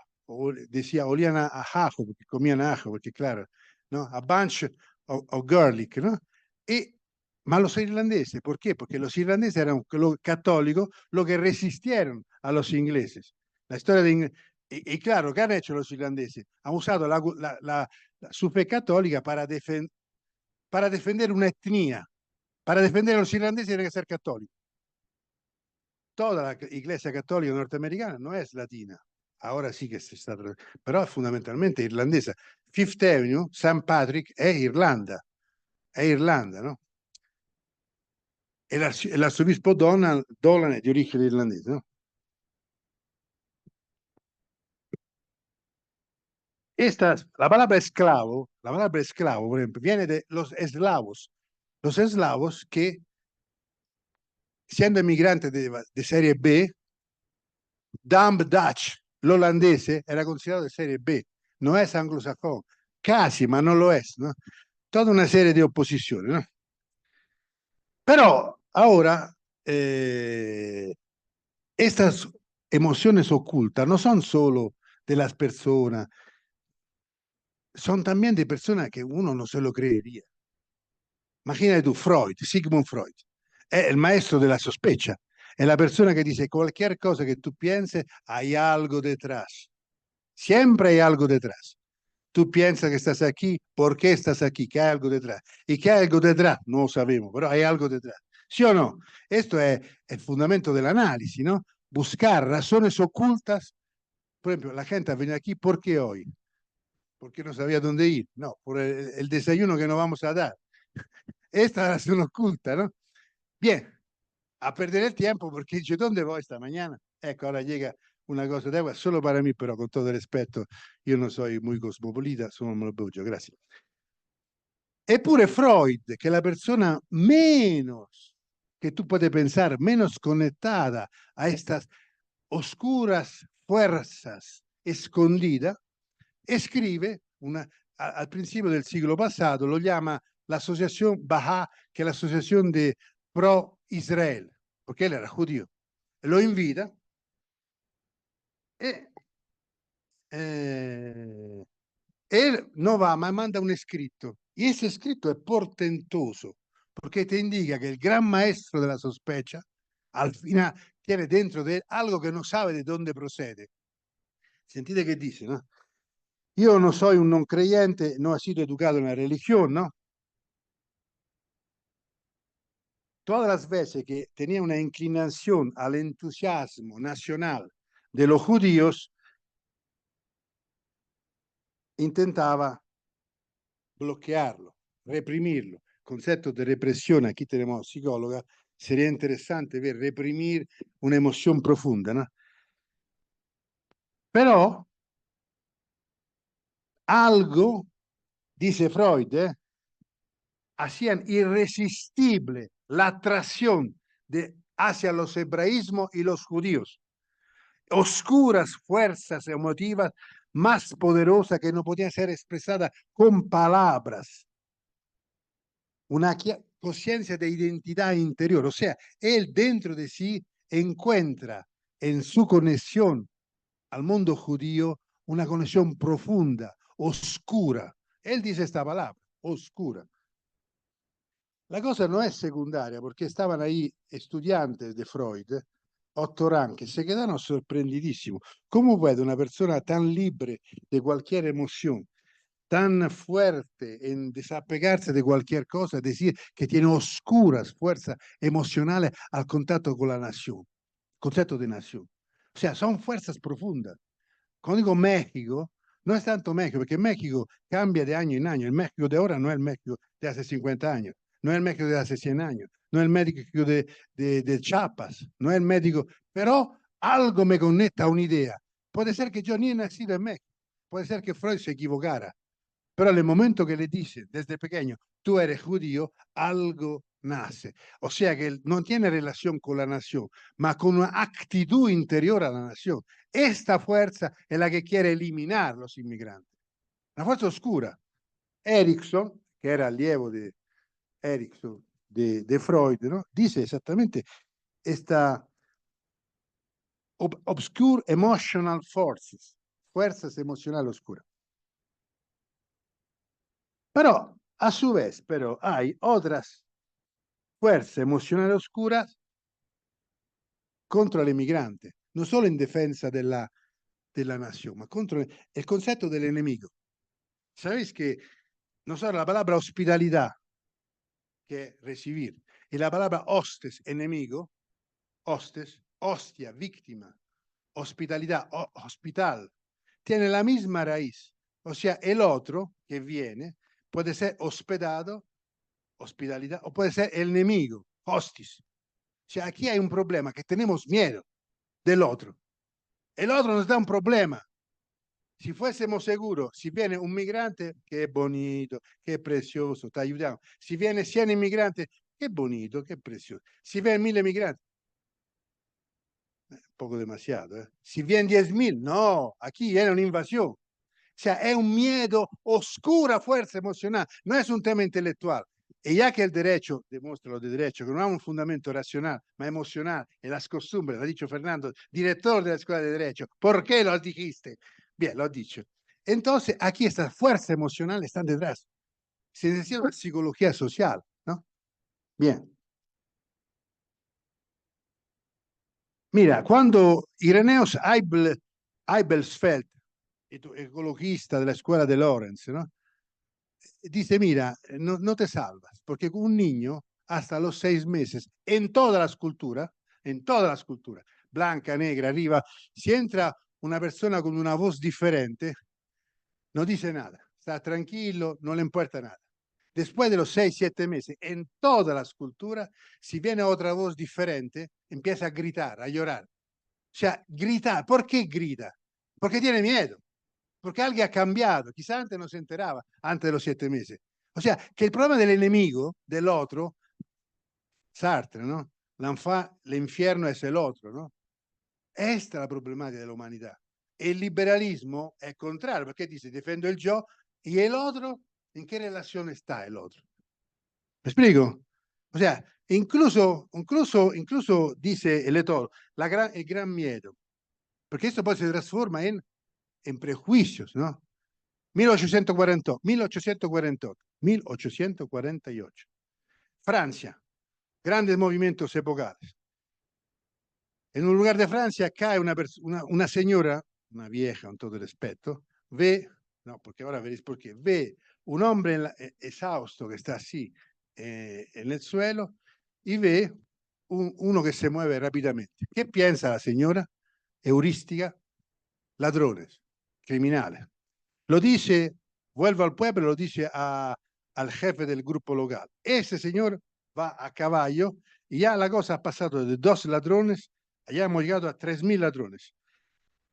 decía, olían a ajo, porque comían ajo, porque claro, ¿no? A bunch of garlic, ¿no? Ma los irlandeses, ¿por qué? Porque los irlandeses eran los católicos los que resistieron a los ingleses. La historia de y claro, ¿qué han hecho los irlandeses? Han usado su fe católica para defender una etnia. Para defender a los irlandeses tienen que ser católicos. Toda la iglesia católica norteamericana no es latina. Ahora sí que se está, però fundamentalmente irlandesa. Fifth Avenue, St. Patrick è Irlanda, no? E l'arzobispo Dolan è di origine irlandese, no? La palabra esclavo, por ejemplo, viene de los eslavos que, siendo emigrantes de serie B, Dumb Dutch, l'olandese, era considerado de serie B, no es anglosajón, casi, ma non lo es, ¿no? Toda una serie de oposiciones, ¿no? Pero ahora, estas emociones ocultas no son solo de las personas, son también de personas que uno no se lo creería. Imagínate tú, Freud, Sigmund Freud, è il maestro della sospecha, è la persona che dice cualquier cosa que tú pienses, hay algo detrás. Siempre hay algo detrás. Tú piensas que estás aquí, ¿por qué estás aquí? ¿Qué hay algo detrás? ¿Y qué hay algo detrás? No lo sabemos, pero hay algo detrás. ¿Sí o no? Esto es el fundamento del análisis, ¿no? Buscar razones ocultas. Por ejemplo, la gente ha venido aquí, ¿por qué hoy? Porque no sabía dónde ir. No, por el desayuno que nos vamos a dar. Esta es la razón oculta, ¿no? Bien, a perder el tiempo porque dice, ¿dónde voy esta mañana? Ecco, ahora llega una cosa de agua, solo para mí, pero con todo el respeto, yo no soy muy cosmopolita, sono molboggio, gracias. Eppure Freud, que es la persona menos que tú puedes pensar, menos conectada a estas oscuras fuerzas escondidas, escribe al principio del siglo pasado, lo llama la Asociación Baha, que es la asociación de pro-Israel, porque él era judío. Lo invita e él no va, ma manda un escrito. Y ese escrito es portentoso, porque te indica que el gran maestro de la sospecha, al final, tiene dentro de él algo que no sabe de dónde procede. Sentite che dice, no? Io non soy un non creyente, no he sido educado en la religión, ¿no? Todas las veces que tenía una inclinación al entusiasmo nacional de los judíos, intentaba bloquearlo, reprimirlo. Concepto de represión, aquí tenemos psicóloga, sería interesante ver reprimir una emoción profunda, ¿no? Pero algo, dice Freud, hacían irresistible la atracción hacia los hebraísmos y los judíos. Oscuras fuerzas emotivas más poderosas que no podían ser expresadas con palabras. Una conciencia de identidad interior. O sea, él dentro de sí encuentra en su conexión al mundo judío una conexión profunda, oscura. Él dice esta palabra, oscura. La cosa no es secundaria, porque estaban ahí estudiantes de Freud, Otto que se quedaron sorprendidísimos. ¿Cómo puede una persona tan libre de cualquier emoción, tan fuerte en desapegarse de cualquier cosa, decir que tiene oscuras fuerzas emocionales al contacto con la nación, concepto de nación? O sea, son fuerzas profundas. Cuando digo México, no es tanto México, porque México cambia de año en año. El México de ahora no es el México de hace 50 años, no es el México de hace 100 años, no es el médico de Chiapas, no es el médico, pero algo me conecta a un'idea. Puede ser que yo ni he nacido en México, puede ser que Freud se equivocara, pero en el momento que le dice desde pequeño, tú eres judío, algo nace. O sea que no tiene relación con la nación, ma con una actitud interior a la nación. Esta fuerza es la que quiere eliminar los inmigrantes. La fuerza oscura. Erickson, que era allievo de Erickson, de Freud, ¿no? Dice exactamente esta obscure emotional forces, fuerzas emocionales oscuras. Pero a su vez, pero hay otras fuerzas emocionales oscuras contra el inmigrante, no solo en defensa de la nación, ma contra el concepto del enemigo. Sabéis que nosotros la palabra hospitalidad, que es recibir, y la palabra hostes, enemigo, hostes, hostia, víctima, hospitalidad, hospital, tiene la misma raíz. O sea, el otro que viene puede ser hospedado, hospitalidad, o puede ser el enemigo, hostis. O sea, aquí hay un problema, que tenemos miedo del otro. El otro nos da un problema. Si fuésemos seguros, si viene un migrante, qué bonito, qué precioso, te ayudamos. Si viene 100 inmigrantes, qué bonito, qué precioso. Si vienen 1000 migrantes, un poco demasiado. Si vienen 10.000, no, aquí viene una invasión. O sea, es un miedo, oscura fuerza emocional, no es un tema intelectual. Y ya que el derecho, demuestra lo de derecho, que no ha un fundamento racional, ma emocional, y las costumbres, lo ha dicho Fernando, director de la Escuela de Derecho, ¿por qué lo dijiste? Bien, lo ha dicho. Entonces, aquí estas fuerzas emocionales están detrás. Se necesita una psicología social, ¿no? Bien. Mira, cuando Ireneus Eibelsfeld, ecologista de la Escuela de Lorenz, ¿no? Dice, mira, no te salvas, porque un niño hasta los 6 meses, en todas las culturas, blanca, negra, arriba, si entra una persona con una voz diferente, no dice nada, está tranquilo, no le importa nada. Después de los 6, 7 meses, en todas las culturas, si viene otra voz diferente, empieza a gritar, a llorar. O sea, gritar, ¿por qué grita? Porque tiene miedo. Porque alguien ha cambiado, quizá antes no se enteraba, antes de los 7 meses. O sea, que el problema del enemigo, del otro, Sartre, ¿no? El infierno es el otro, ¿no? Esta es la problemática de la humanidad. El liberalismo es contrario, porque dice, defiendo el yo, y el otro, ¿en qué relación está el otro? ¿Me explico? O sea, incluso dice el lector, el gran miedo, porque esto poi se trasforma en prejuicios, ¿no? 1848, 1848. Francia, grandes movimientos epocales. En un lugar de Francia cae una señora, una vieja con todo el respeto, ve, no, porque ahora veréis por qué, ve un hombre exhausto que está así en el suelo y ve uno que se mueve rápidamente. ¿Qué piensa la señora? Heurística, ladrones, criminales. Lo dice, vuelve al pueblo, lo dice al jefe del grupo local. Ese señor va a caballo y ya la cosa ha pasado de 2 ladrones, ya hemos llegado a 3.000 ladrones.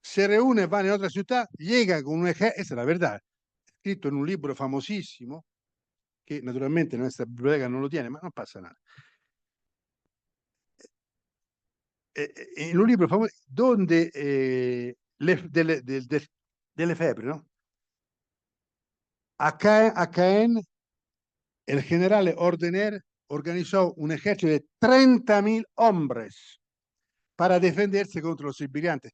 Se reúne, van en otra ciudad, llega con un ejército, esa es la verdad, escrito en un libro famosísimo, que naturalmente nuestra biblioteca no lo tiene, ma non passa nada. En un libro famoso donde delle febbre, ¿no? A Caen el general Ordener organizó un ejército de 30.000 hombres para defenderse contra los inmigrantes,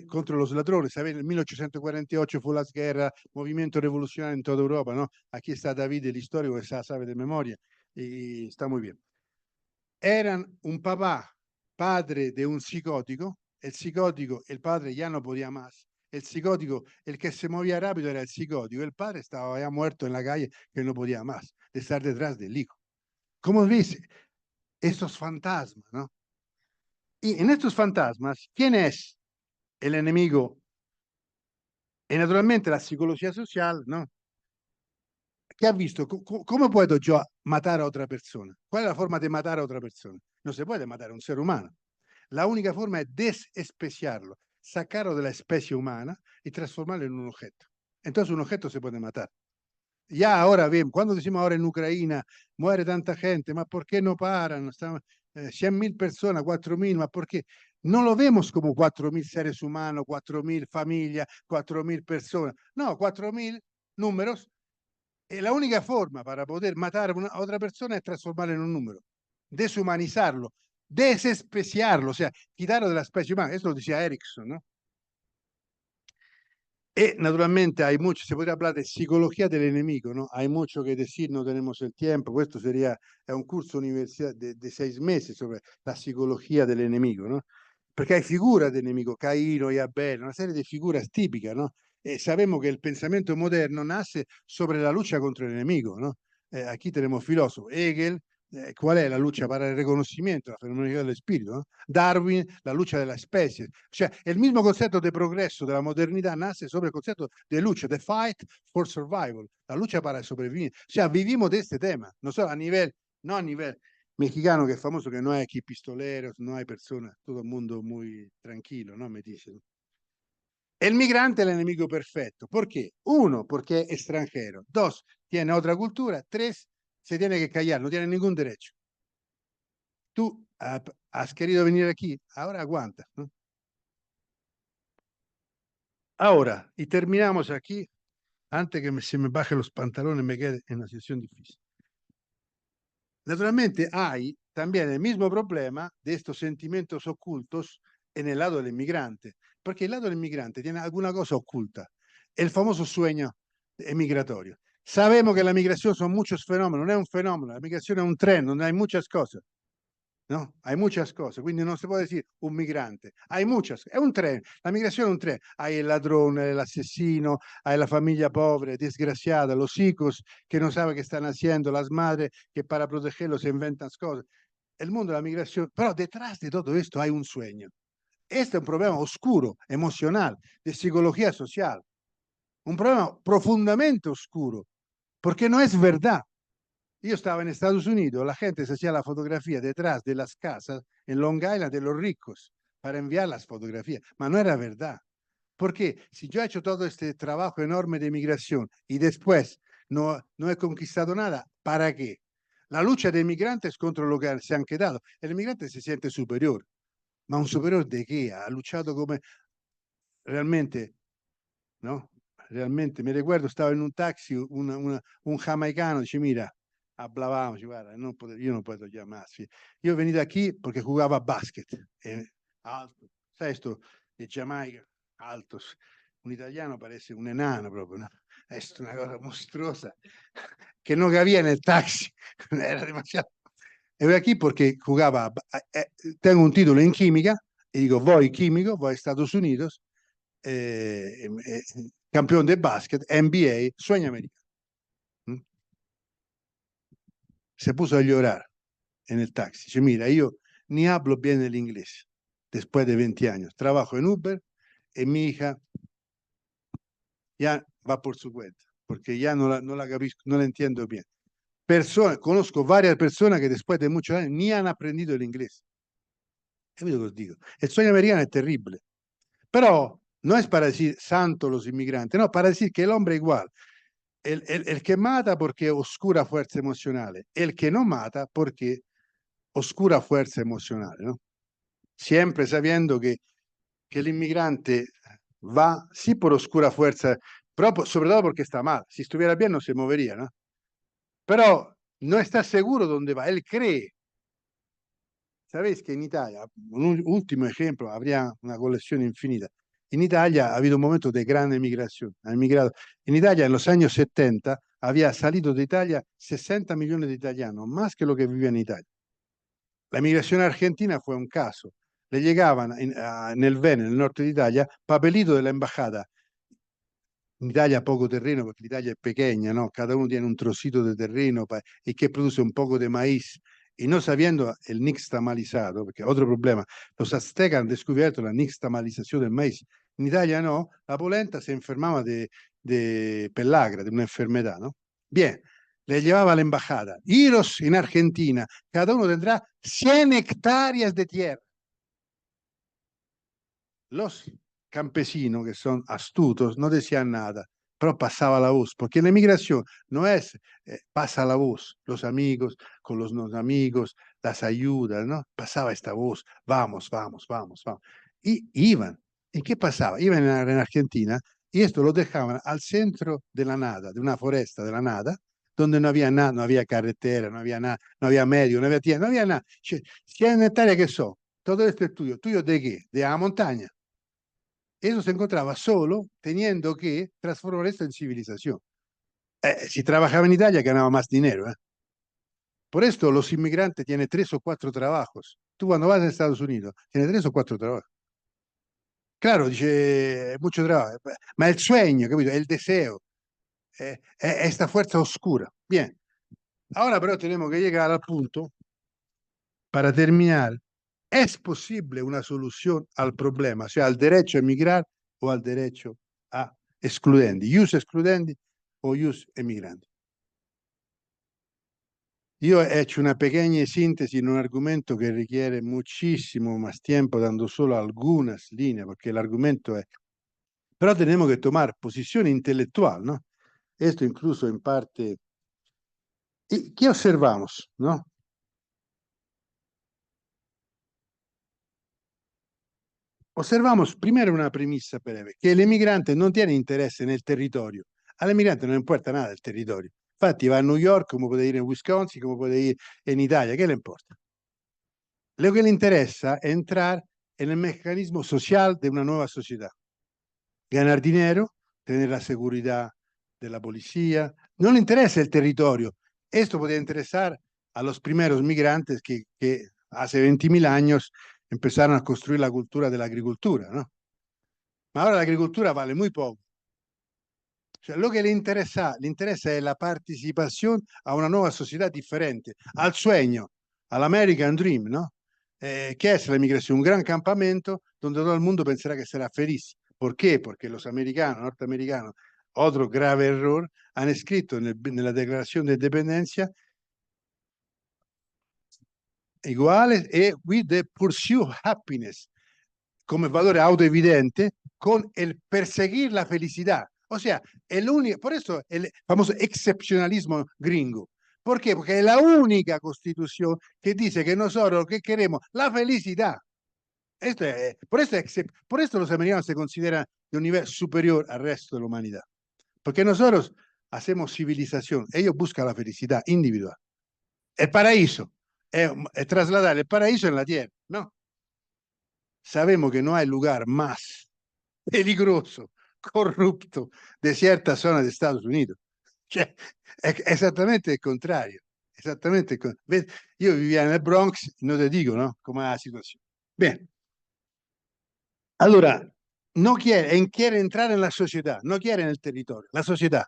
contra los ladrones. ¿Saben? En 1848 fue la guerra, movimiento revolucionario en toda Europa, ¿no? Aquí está David, el histórico, que sabe de memoria, y está muy bien. Eran un papá, padre de un psicótico, el padre ya no podía más. El psicótico, el que se movía rápido era el psicótico, el padre estaba ya muerto en la calle, que no podía más de estar detrás del hijo. ¿Cómo ves estos fantasmas, no? Y en estos fantasmas, ¿quién es el enemigo? Y naturalmente la psicología social, ¿no? ¿Qué has visto? ¿Cómo puedo yo matar a otra persona? ¿Cuál es la forma de matar a otra persona? No se puede matar a un ser humano. La única forma es desespeciarlo, sacarlo de la especie humana y transformarlo en un objeto. Entonces un objeto se puede matar. Ya ahora bien, cuando decimos ahora en Ucrania muere tanta gente, ¿ma por qué no paran? Están 100.000 personas, 4.000, ¿ma por qué? No lo vemos como 4.000 seres humanos, 4.000 familias, 4.000 personas. No, 4.000 números. Y la única forma para poder matar a otra persona es transformarlo en un número, deshumanizarlo, desespeciarlo, o sea, quitarlo de la especie humana. Eso lo decía Erickson, ¿no? Y naturalmente hay mucho, se podría hablar de psicología del enemigo, ¿no? Hay mucho que decir, no tenemos el tiempo. Esto sería un curso universitario de 6 meses sobre la psicología del enemigo, ¿no? Porque hay figuras de enemigo, Caino y Abel, una serie de figuras típicas, ¿no? Sabemos que el pensamiento moderno nace sobre la lucha contra el enemigo, ¿no? Aquí tenemos filósofos, Hegel, ¿cuál es la lucha para el reconocimiento, la fenomenología del espíritu? ¿No? Darwin, la lucha de las especies. O sea, el mismo concepto de progreso de la modernidad nace sobre el concepto de lucha, de fight for survival, la lucha para sobrevivir. O sea, vivimos de este tema, no solo a nivel, no a nivel mexicano, que es famoso, que no hay aquí pistoleros, no hay personas, todo el mundo muy tranquilo, ¿no? Me dicen. El migrante es el enemigo perfecto. ¿Por qué? Uno, porque es extranjero. Dos, tiene otra cultura. Tres, se tiene que callar, no tiene ningún derecho. Tú has querido venir aquí, ahora aguanta, ¿no? Ahora, y terminamos aquí, antes que se me bajen los pantalones y me quede en una situación difícil. Naturalmente hay también el mismo problema de estos sentimientos ocultos en el lado del inmigrante, porque el lado del inmigrante tiene alguna cosa oculta, el famoso sueño emigratorio. Sabemos que la migración son muchos fenómenos, no es un fenómeno, la migración es un tren, donde hay muchas cosas. ¿No? Hay muchas cosas, quindi non si può dire un migrante, hay muchas, è un tren, la migrazione è un tren, hai il ladrone, l'assassino, hai la famiglia povera, disgraziata, los hijos che non sabe che stanno haciendo, las madres che para protegerlo se inventan cosas. El mundo de la migración, pero detrás de todo esto hay un sueño. Este es un problema oscuro, emocional, de psicología social, un problema profundamente oscuro, porque no es verdad. Yo estaba en Estados Unidos, la gente se hacía la fotografía detrás de las casas en Long Island de los ricos para enviar las fotografías, pero no era verdad. Porque si yo he hecho todo este trabajo enorme de migración y después no he conquistado nada, ¿para qué? La lucha de inmigrantes contra lo que se han quedado. El inmigrante se siente superior, ma un superior de qué? Ha luchado come realmente, ¿no? Realmente, me recuerdo, estaba en un taxi, un jamaicano, dice, mira, hablábamos, guarda, yo no puedo ya más. Yo he venido aquí porque jugaba básquet, alto, ¿sabes esto? De Jamaica, altos. Un italiano parece un enano proprio, ¿no? Es una cosa monstruosa que no cabía en el taxi, era demasiado. E voy aquí porque jugaba, tengo un título en química y digo, voy químico, voy a Estados Unidos, campeón de básquet, NBA, sueño americano. Se puso a llorar en el taxi. Dice, mira, yo ni hablo bien el inglés después de 20 años. Trabajo en Uber y mi hija ya va por su cuenta, porque ya no la capisco, no la entiendo bien. Conozco varias personas que después de muchos años ni han aprendido el inglés. ¿Qué os digo? El sueño americano es terrible. Pero no es para decir santo los inmigrantes, no, para decir que el hombre es igual. El que mata porque oscura fuerza emocional, el que no mata porque oscura fuerza emocional, ¿no? Siempre sabiendo que el inmigrante va, sí, por oscura fuerza, pero sobre todo porque está mal. Si estuviera bien no se movería, ¿no? Pero no está seguro dónde va, él cree. Sabéis que en Italia, un último ejemplo, habría una colección infinita. En Italia ha habido un momento de gran emigración. Ha emigrado. En Italia, en los años 70, había salido de Italia 60 millones de italianos, más que lo que vivían en Italia. La migración argentina fue un caso. Le llegaban en el Veneto, en el norte de Italia, papelito de la embajada. En Italia poco terreno, porque l'Italia es pequeña, ¿no? Cada uno tiene un trocito de terreno y que produce un poco de maíz. Y no sabiendo el nixtamalizado, porque otro problema, los aztecas han descubierto la nixtamalización del maíz. En Italia no, la polenta se enfermaba de pellagra, de una enfermedad, ¿no? Bien, le llevaba a la embajada. Iros en Argentina, cada uno tendrá 100 hectáreas de tierra. Los campesinos, que son astutos, no decían nada, pero pasaba la voz, porque la migración no es pasa la voz, los amigos con los no amigos, las ayudas, ¿no? Pasaba esta voz, vamos, vamos, vamos, vamos. Y iban. ¿Y qué pasaba? Iban en Argentina y esto lo dejaban al centro de la nada, de una foresta de la nada, donde no había nada, no había carretera, no había nada, no había medio, no había tierra, no había nada. 100 hectáreas que son, todo esto es tuyo. ¿Tuyo de qué? De la montaña. Eso se encontraba solo teniendo que transformar esto en civilización. Si trabajaba en Italia ganaba más dinero. Por esto los inmigrantes tienen 3 o 4 trabajos. Tú cuando vas a Estados Unidos tienes 3 o 4 trabajos. Claro, dice, mucho trabajo, ma è il sogno, capito? È il deseo, è esta fuerza oscura. Bien, ahora pero tenemos que llegar al punto para terminar. ¿Es posible una solución al problema, o sea, al derecho a emigrar o al derecho a excludenti, ius excludenti o ius emigranti? Io he hecho una pequeña síntesis en un argumento que requiere muchísimo más tiempo, dando solo algunas líneas, porque el argumento es... Pero tenemos que tomar posición intelectual, ¿no? Esto incluso en parte... ¿Y qué observamos, no? Observamos primero una premisa breve, que l'emigrante non tiene interesse nel territorio. All'emigrante non importa nada del territorio. Infatti va a New York, come puede ir en Wisconsin, come puede ir en Italia, ¿qué le importa? Lo que le interesa es entrar en el mecanismo social de una nueva sociedad. Ganar dinero, tener la seguridad de la policía. No le interesa el territorio. Esto podría interesar a los primeros migrantes que hace 20.000 años empezaron a construir la cultura de la agricultura, ¿no? Ma ahora la agricultura vale muy poco. O sea, lo que le interesa es la participación a una nueva sociedad diferente, al sueño, al American Dream, ¿no? ¿Qué es la inmigración? Un gran campamento donde todo el mundo pensará que será feliz. ¿Por qué? Porque los americanos, norteamericanos, otro grave error, han escrito en la Declaración de Independencia iguales e with the pursue happiness, come valore autoevidente, con el perseguir la felicidad. O sea, el único, por eso el famoso excepcionalismo gringo. ¿Por qué? Porque es la única constitución que dice que nosotros lo que queremos, la felicidad. Por esto los americanos se consideran de un nivel superior al resto de la humanidad. Porque nosotros hacemos civilización, ellos buscan la felicidad individual. El paraíso, es trasladar el paraíso en la tierra, ¿no? Sabemos que no hay lugar más peligroso, corrupto de ciertas zonas de Estados Unidos. Cioè, è esattamente il contrario. Esattamente il contrario. Io vivía nel Bronx, non te dico, ¿no? Come è la situazione. Bene. Allora, no quiere entrar en la sociedad, no quiere en el territorio, la sociedad.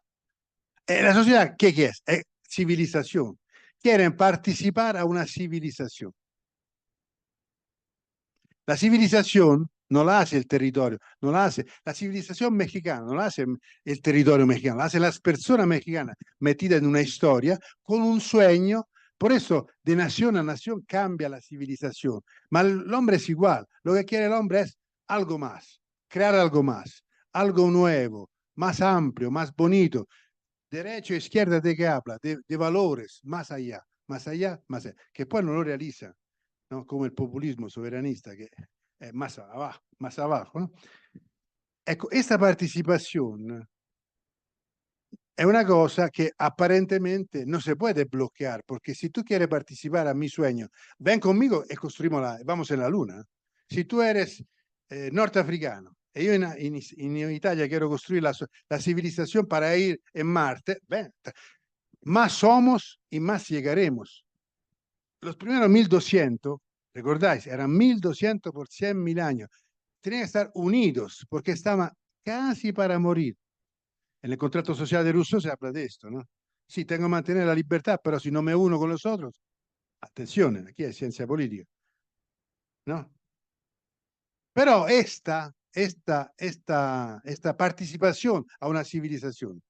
¿La sociedad qué es? Es civilización. Quieren participar a una civilización. La civilización no la hace el territorio, no la hace la civilización mexicana, no la hace el territorio mexicano, la hace las personas mexicanas metidas en una historia con un sueño. Por eso, de nación a nación cambia la civilización. Pero el hombre es igual. Lo que quiere el hombre es algo más, crear algo más, algo nuevo, más amplio, más bonito. Derecha e izquierda de que habla, de valores, más allá, más allá, más allá, que después no lo realiza, ¿no? Como el populismo soberanista, que es más abajo, ¿no? Ecco, esta participación es una cosa que aparentemente no se puede bloquear, porque si tú quieres participar a mi sueño, ven conmigo y construimos vamos en la luna. Si tú eres norteafricano y yo en Italia quiero construir la civilización para ir en Marte, ven, más somos y más llegaremos. Los primeros 1200, recordáis, eran 1200 por 100.000 años. Tenían que estar unidos porque estaban casi para morir. En el contrato social de Rousseau se habla de esto, ¿no? Sí, tengo que mantener la libertad, pero si no me uno con los otros, atención, aquí hay ciencia política, ¿no? Pero esta participación a una civilización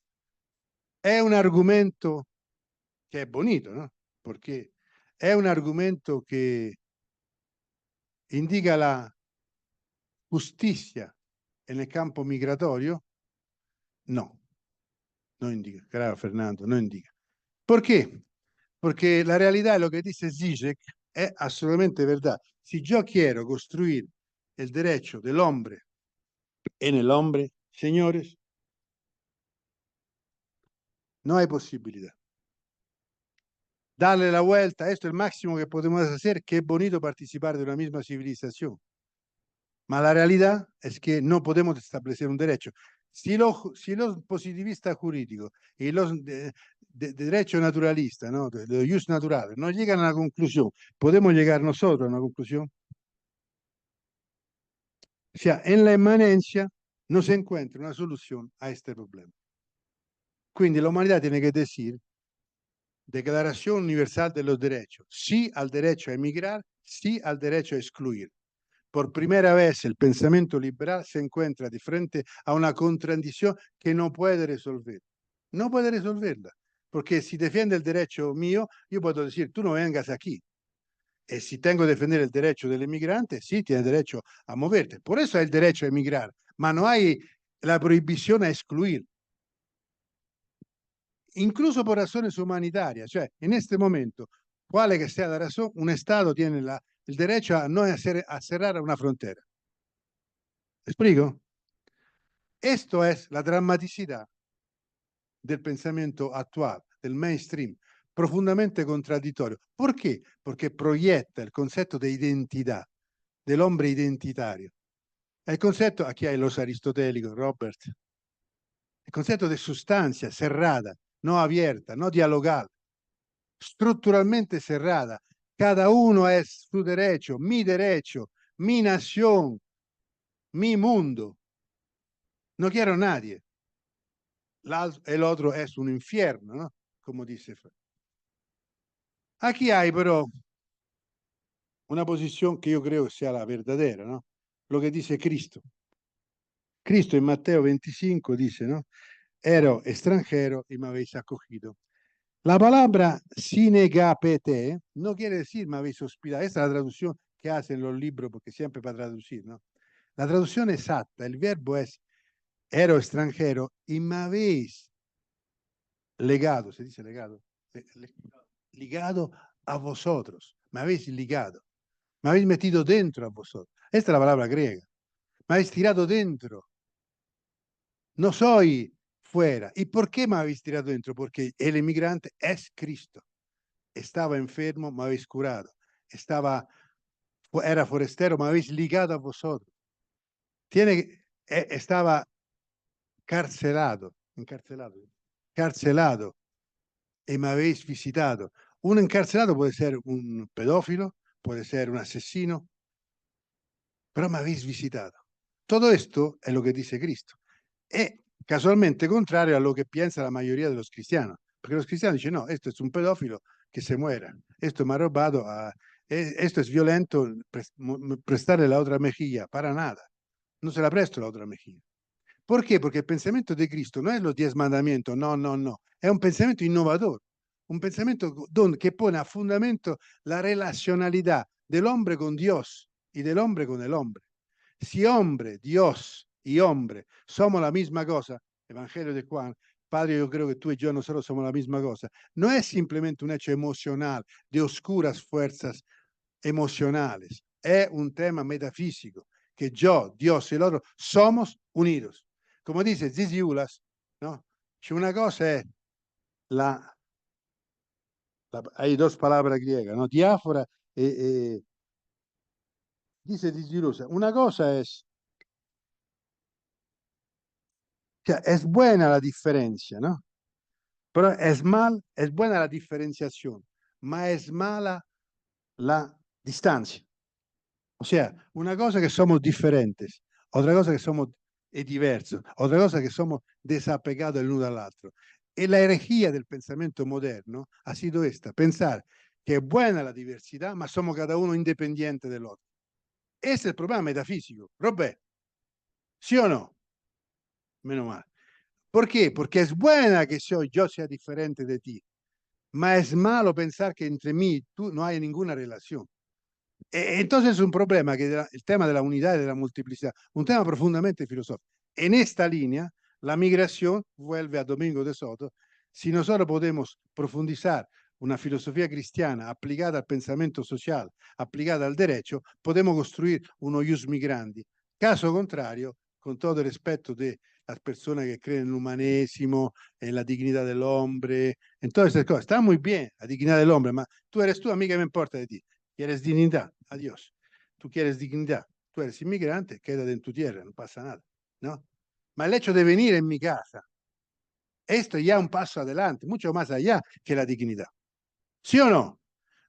È un argomento che è bonito, ¿no? Perché è un argomento che indica la giustizia nel campo migratorio? No, no indica, caro Fernando, no indica. ¿Por qué? Porque la realidad, lo que dice Zizek, es absolutamente verdad. Si yo quiero construir el derecho del hombre en el hombre, señores, no hay posibilidad. Darle la vuelta, esto es el máximo que podemos hacer, que es bonito participar de una misma civilización. Ma la realidad es que no podemos establecer un derecho. Si los positivistas jurídicos y los de derecho naturalista, ¿no? de jus naturales, no llegan a la conclusión, ¿podemos llegar nosotros a una conclusión? O sea, en la inmanencia no se encuentra una solución a este problema. Quindi la humanidad tiene que decir, Declaración Universal de los Derechos, sí al derecho a emigrar, sí al derecho a excluir. Por primera vez el pensamiento liberal se encuentra de frente a una contradicción que no puede resolver. No puede resolverla, porque si defiende el derecho mío, yo puedo decir, tú no vengas aquí. Y si tengo que defender el derecho del inmigrante, sí, tiene derecho a moverte. Por eso hay el derecho a emigrar, pero no hay la prohibición a excluir. Incluso por razones humanitarias, cioè en este momento, quale que sea la razón, un Estado tiene el derecho a no a cerrar una frontera. ¿Me explico? Esto es la dramaticidad del pensamiento actual, del mainstream, profundamente contraddittorio. ¿Por qué? Porque proyecta el concepto de identidad, del hombre identitario. El concepto, aquí hay los aristotélicos, Robert, el concepto de sustancia cerrada, no abierta, no dialogal, estructuralmente cerrada. Cada uno es su derecho, mi nación, mi mundo. No quiero a nadie. El otro es un infierno, ¿no? Como dice. Aquí hay, pero, una posición que yo creo que sea la verdadera, ¿no? Lo que dice Cristo. Cristo en Mateo 25 dice, ¿no? Ero extranjero y me habéis acogido. La palabra sinegapete no quiere decir me habéis hospitado. Esta es la traducción que hacen los libros, porque siempre para traducir, ¿no? La traducción exacta, el verbo es ero extranjero y me habéis legado, se dice legado, ligado a vosotros, me habéis ligado, me habéis metido dentro a vosotros. Esta es la palabra griega, me habéis tirado dentro, no soy fuera. ¿Y por qué me habéis tirado dentro? Porque el inmigrante es Cristo. Estaba enfermo, me habéis curado. Era forastero, me habéis ligado a vosotros. Estaba carcelado y me habéis visitado. Un encarcelado puede ser un pedófilo, puede ser un asesino, pero me habéis visitado. Todo esto es lo que dice Cristo. Es casualmente contrario a lo que piensa la mayoría de los cristianos, porque los cristianos dicen, no, esto es un pedófilo, que se muera, esto me ha robado, esto es violento, prestarle la otra mejilla, para nada, no se la presto la otra mejilla. ¿Por qué? Porque el pensamiento de Cristo no es los 10 mandamientos, no, no, no, es un pensamiento innovador, un pensamiento que pone a fundamento la relacionalidad del hombre con Dios y del hombre con el hombre. Si hombre, Dios y hombre somos la misma cosa, Evangelio de Juan, Padre, yo creo que tú y yo nosotros somos la misma cosa, no es simplemente un hecho emocional de oscuras fuerzas emocionales, es un tema metafísico, que yo, Dios y el otro somos unidos. Como dice Zisiulas, ¿no? Una cosa es hay dos palabras griegas, ¿no? Diáfora dice Zisiulas, una cosa es, cioè, es buena la diferencia, ¿no? Pero es buena la diferenciación, ma es mala la distancia. O sea, una cosa que somos diferentes, otra cosa que somos diversos, otra cosa que somos desapegados el uno al otro. Y la herejía del pensamiento moderno ha sido esta, pensar que es buena la diversidad, ma somos cada uno independiente del otro. Ese es el problema metafísico. Robè, ¿sí o no? Menos mal. ¿Por qué? Porque es buena que yo sea diferente de ti, ma es malo pensar que entre mí y tú no hay ninguna relación. Entonces es un problema que el tema de la unidad y de la multiplicidad, un tema profundamente filosófico. En esta línea, la migración vuelve a Domingo de Soto. Si nosotros podemos profundizar una filosofía cristiana aplicada al pensamiento social, aplicada al derecho, podemos construir uno ius migrandi. Caso contrario, con todo el respeto de las personas que creen en el humanesimo, en la dignidad del hombre, en todas estas cosas, está muy bien la dignidad del hombre, ma tú eres tú, a mí que me importa de ti. ¿Quieres dignidad? Adiós. Tú quieres dignidad. Tú eres inmigrante, quédate en tu tierra, no pasa nada, ¿no? Ma el hecho de venir en mi casa, esto ya es un paso adelante, mucho más allá que la dignidad. ¿Sí o no?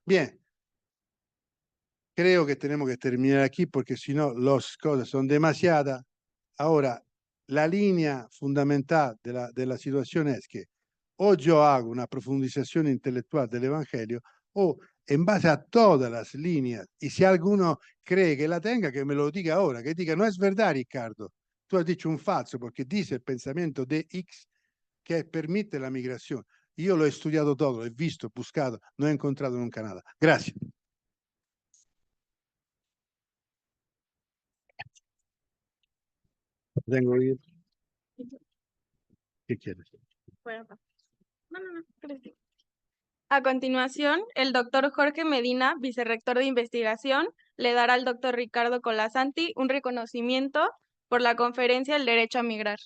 Bien, creo que tenemos que terminar aquí porque si no las cosas son demasiadas. Ahora, la línea fundamental de la situación es que o yo hago una profundización intelectual del Evangelio o en base a todas las líneas, y si alguno cree que la tenga, que me lo diga ahora, que diga, no es verdad, Ricardo, tú has dicho un falso, porque dice el pensamiento de X que permite la migración. Yo lo he estudiado todo, lo he visto, buscado, no he encontrado nunca nada. Gracias. Tengo que ir. ¿Qué quieres? Bueno, no, gracias. A continuación, el doctor Jorge Medina, vicerrector de investigación, le dará al doctor Ricardo Colasanti un reconocimiento por la conferencia El Derecho a Migrar.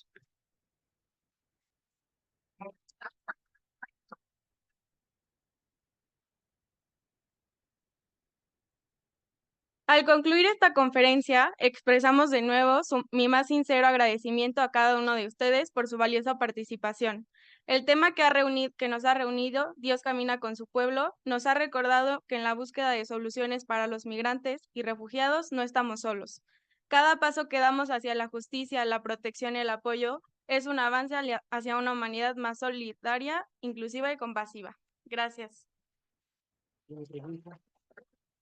Al concluir esta conferencia, expresamos de nuevo mi más sincero agradecimiento a cada uno de ustedes por su valiosa participación. El tema que nos ha reunido, Dios camina con su pueblo, nos ha recordado que en la búsqueda de soluciones para los migrantes y refugiados no estamos solos. Cada paso que damos hacia la justicia, la protección y el apoyo es un avance hacia una humanidad más solidaria, inclusiva y compasiva. Gracias.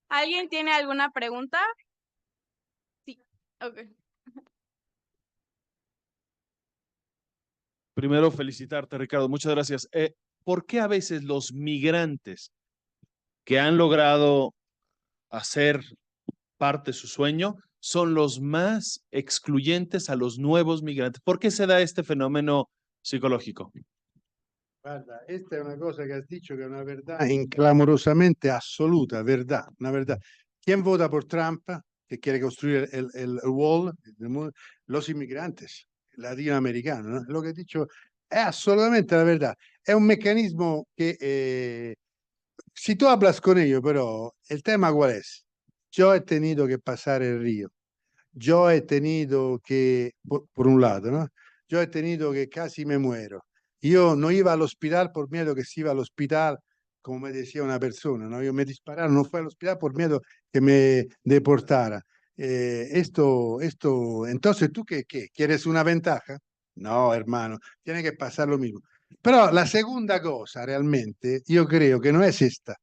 ¿Alguien tiene alguna pregunta? Sí. Ok. Primero, felicitarte, Ricardo. Muchas gracias. ¿Por qué a veces los migrantes que han logrado hacer parte de su sueño son los más excluyentes a los nuevos migrantes? ¿Por qué se da este fenómeno psicológico? Guarda, esta è una cosa che has dicho que es una verdad clamorosamente absoluta, verdad, una verdad. ¿Quién vota por Trump, que quiere construir el wall? Los inmigrantes, latinoamericanos, ¿no? Lo que he dicho es absolutamente la verdad. Es un mecanismo que, si tú hablas con ellos, pero el tema cuál es? Yo he tenido que pasar el río. Yo he tenido que, por un lado, ¿no? Yo he tenido que casi me muero. Yo no iba al hospital por miedo que si iba al hospital, como me decía una persona, ¿no? Yo me dispararon, no fui al hospital por miedo que me deportara. Entonces, ¿tú qué? ¿Quieres una ventaja? No, hermano, tiene que pasar lo mismo. Pero la segunda cosa, realmente, yo creo que no es esta.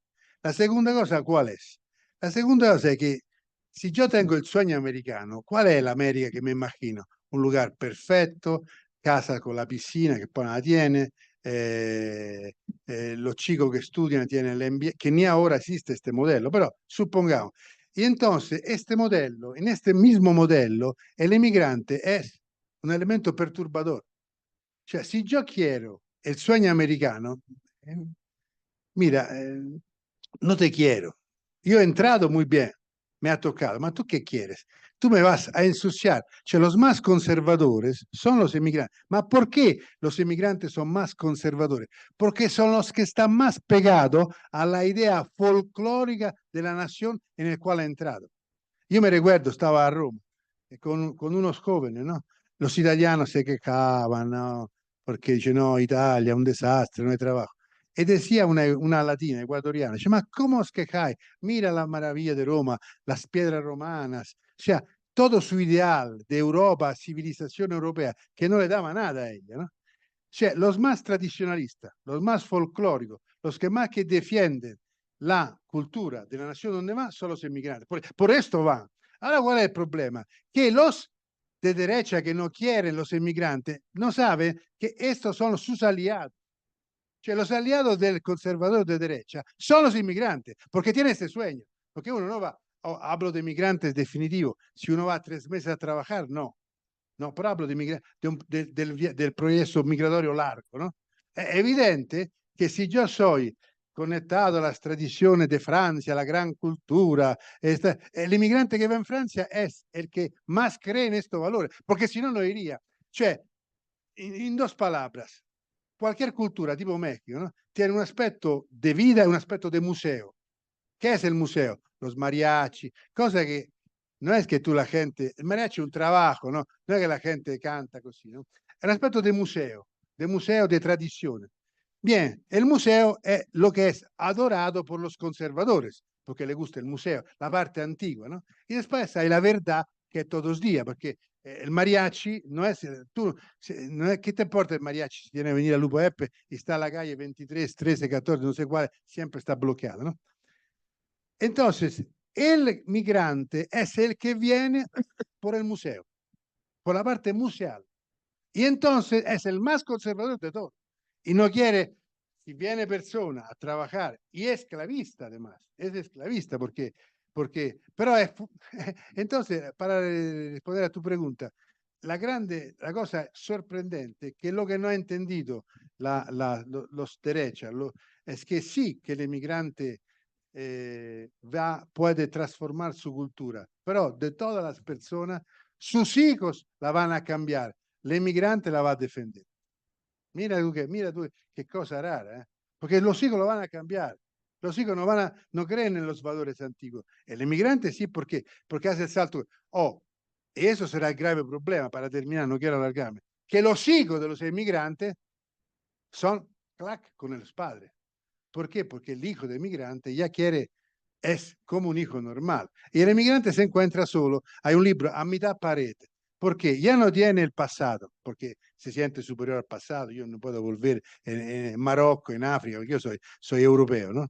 La segunda cosa, ¿cuál es? La segunda cosa es que si yo tengo el sueño americano, ¿cuál es la América que me imagino? Un lugar perfecto, casa con la piscina que poi la tiene, los chicos que estudian tienen el MBA, que ni ahora existe este modelo, pero supongamos. Y entonces, este modelo, en este mismo modelo, el inmigrante es un elemento perturbador. Cioè, si yo quiero el sueño americano, eh, mira, no te quiero. Yo he entrado muy bien, me ha tocado, ma tú qué quieres? Tú me vas a ensuciar. Cioè, los más conservadores son los inmigrantes. ¿Ma por qué los inmigrantes son más conservadores? Porque son los que están más pegados a la idea folclórica de la nación en el cual ha entrado. Yo me recuerdo, estaba a Roma con unos jóvenes, ¿no? Los italianos se quejaban, ¿no? Porque dice, no, Italia es un desastre, no hay trabajo. Y decía una latina ecuatoriana, dice, ma ¿cómo os quejáis? Mira la maravilla de Roma, las piedras romanas, o sea, todo su ideal de Europa, civilización europea, que no le daba nada a ella, ¿no? O sea, los más tradicionalistas, los más folclóricos, los que más que defienden la cultura de la nación donde va son los inmigrantes. Por esto van. Ahora, ¿cuál es el problema? Que los de derecha que no quieren los inmigrantes no sabe que estos son sus aliados. Cioè, los aliados del conservador de derecha son los inmigrantes, porque tiene este sueño. Porque uno no va, hablo de migrantes definitivo, si uno va 3 meses a trabajar, no. No, però hablo del proceso migratorio largo, ¿no? È evidente che se io soy conectado a las tradiciones de Francia, la gran cultura, el inmigrante que va en Francia es el que más cree en estos valores, porque si no, no iría. Cioè, in 2 palabras, cualquier cultura tipo México, ¿no? Tiene un aspecto de vida y un aspecto de museo. ¿Qué es el museo? Los mariachi, cosa que no es que tú la gente, el mariachi es un trabajo, ¿no? No es que la gente canta così, ¿no? Es un aspecto de museo, de tradición. Bien, el museo es lo que es adorado por los conservadores, porque le gusta el museo, la parte antigua, ¿no? Y después hay la verdad que es todos los días, porque el mariachi no es, no es, ¿qué te importa el mariachi si tiene que venir a Lupo Eppe y está en la calle 23, 13, 14, no sé cuál, siempre está bloqueado, ¿no? Entonces, el migrante es el que viene por el museo, por la parte museal. Y entonces es el más conservador de todos. Y no quiere, si viene persona a trabajar, y es esclavista además, es esclavista pero es, entonces, para responder a tu pregunta, la cosa sorprendente, que lo que no ha entendido los derechas, es que sí que el emigrante puede transformar su cultura, pero de todas las personas, sus hijos la van a cambiar, el inmigrante la va a defender. Mira tú qué cosa rara, ¿eh? Porque los hijos lo van a cambiar. Los hijos no creen en los valores antiguos. El inmigrante sí, ¿por qué? Porque hace el salto. Y eso será el grave problema, para terminar, no quiero alargarme, que los hijos de los inmigrantes son clac con los padres. ¿Por qué? Porque el hijo del inmigrante ya quiere, es como un hijo normal. Y el inmigrante se encuentra solo. Hay un libro, A mitad parete, porque ya no tiene el pasado, porque se siente superior al pasado. Yo no puedo volver en Marocco, en África, porque yo soy europeo, ¿no?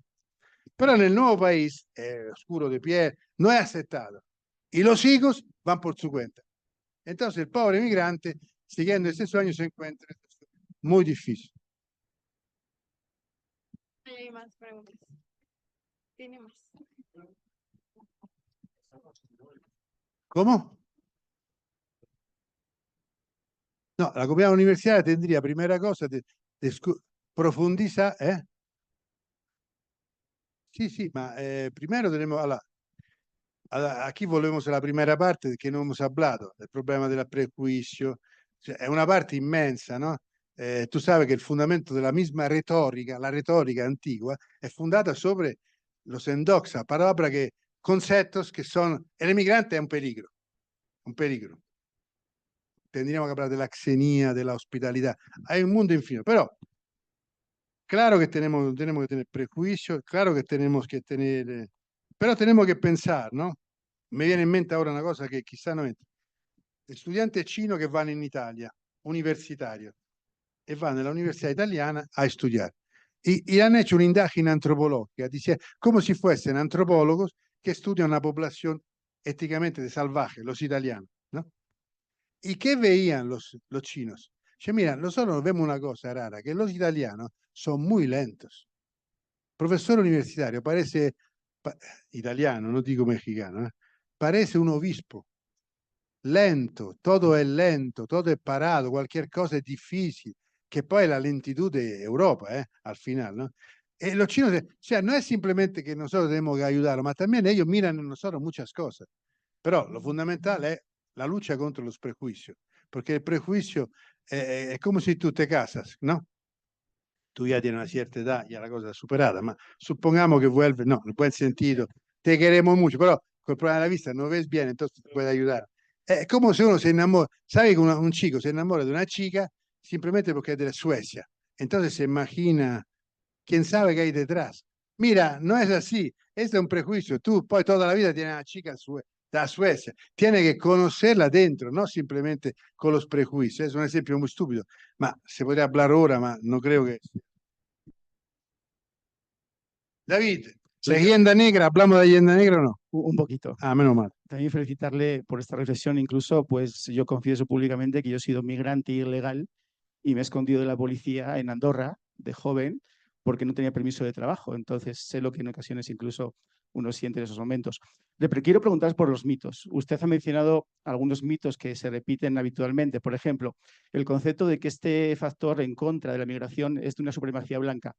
Pero en el nuevo país, oscuro de piel, no es aceptado. Y los hijos van por su cuenta. Entonces el pobre inmigrante, siguiendo ese sueño, se encuentra muy difícil. Hay más preguntas. Tiene más. ¿Cómo? No, la comunidad universitaria tendría, primera cosa, profundizar, ¿eh? Sí, ma primero tenemos, aquí volvemos a la primera parte que no hemos hablado, el problema del prejuicio, cioè, es una parte inmensa, ¿no? Tú sabes que el fundamento de la misma retórica, la retórica antigua, es fundada sobre los endoxa, palabra que, conceptos que son, el inmigrante es un peligro, un peligro. Tendríamos que hablar de la xenía, de la hospitalidad. Hay un mundo infinito, pero claro que tenemos que tener prejuicios, claro que tenemos que tener, pero tenemos que pensar, ¿no? Me viene in mente ahora una cosa che chissà no entra. Il studente cino che va in Italia, universitario, e va nella università italiana a studiare. Y han hecho un'indagine antropologica, dice, come si fuesen antropólogos que studian una población éticamente salvaje, los italianos, ¿no? ¿Y qué veían los chinos? Dice, mira, nosotros vemos una cosa rara, que los italianos son muy lentos. Profesor universitario, parece italiano, no digo mexicano, parece un obispo. Lento, todo è parato, qualche cosa è difficile, che poi è la lentitud de Europa, al final, ¿no? Los chinos, o sea, no es simplemente que nosotros tenemos que ayudarlos, ma también ellos miran en nosotros muchas cosas. Pero lo fundamental es la lucha contra los prejuicios, porque el prejuicio es como si tú te casas, ¿no? Tú ya tienes una cierta edad, ya la cosa è superata, ma suppongamos que vuelve, no, en buen sentido, te queremos mucho, pero con el problema de la vista no ves bien, entonces te puede ayudar. Es como si uno se enamora, sabe que un chico se enamora de una chica simplemente porque es de Suecia, entonces se imagina, quién sabe qué hay detrás. Mira, no es así, este es un prejuicio, tú poi toda la vida tienes a una chica da Suecia, tienes que conocerla dentro, no simplemente con los prejuicios, es un esempio muy estúpido, ma se podría hablar ora, ma no creo che... David, Leyenda negra, ¿hablamos de leyenda negra o no? Un poquito. Ah, menos mal. También felicitarle por esta reflexión. Incluso, pues yo confieso públicamente que yo he sido migrante ilegal y me he escondido de la policía en Andorra de joven porque no tenía permiso de trabajo. Entonces sé lo que en ocasiones incluso uno siente en esos momentos. Quiero preguntaros por los mitos. Usted ha mencionado algunos mitos que se repiten habitualmente. Por ejemplo, el concepto de que este factor en contra de la migración es de una supremacía blanca.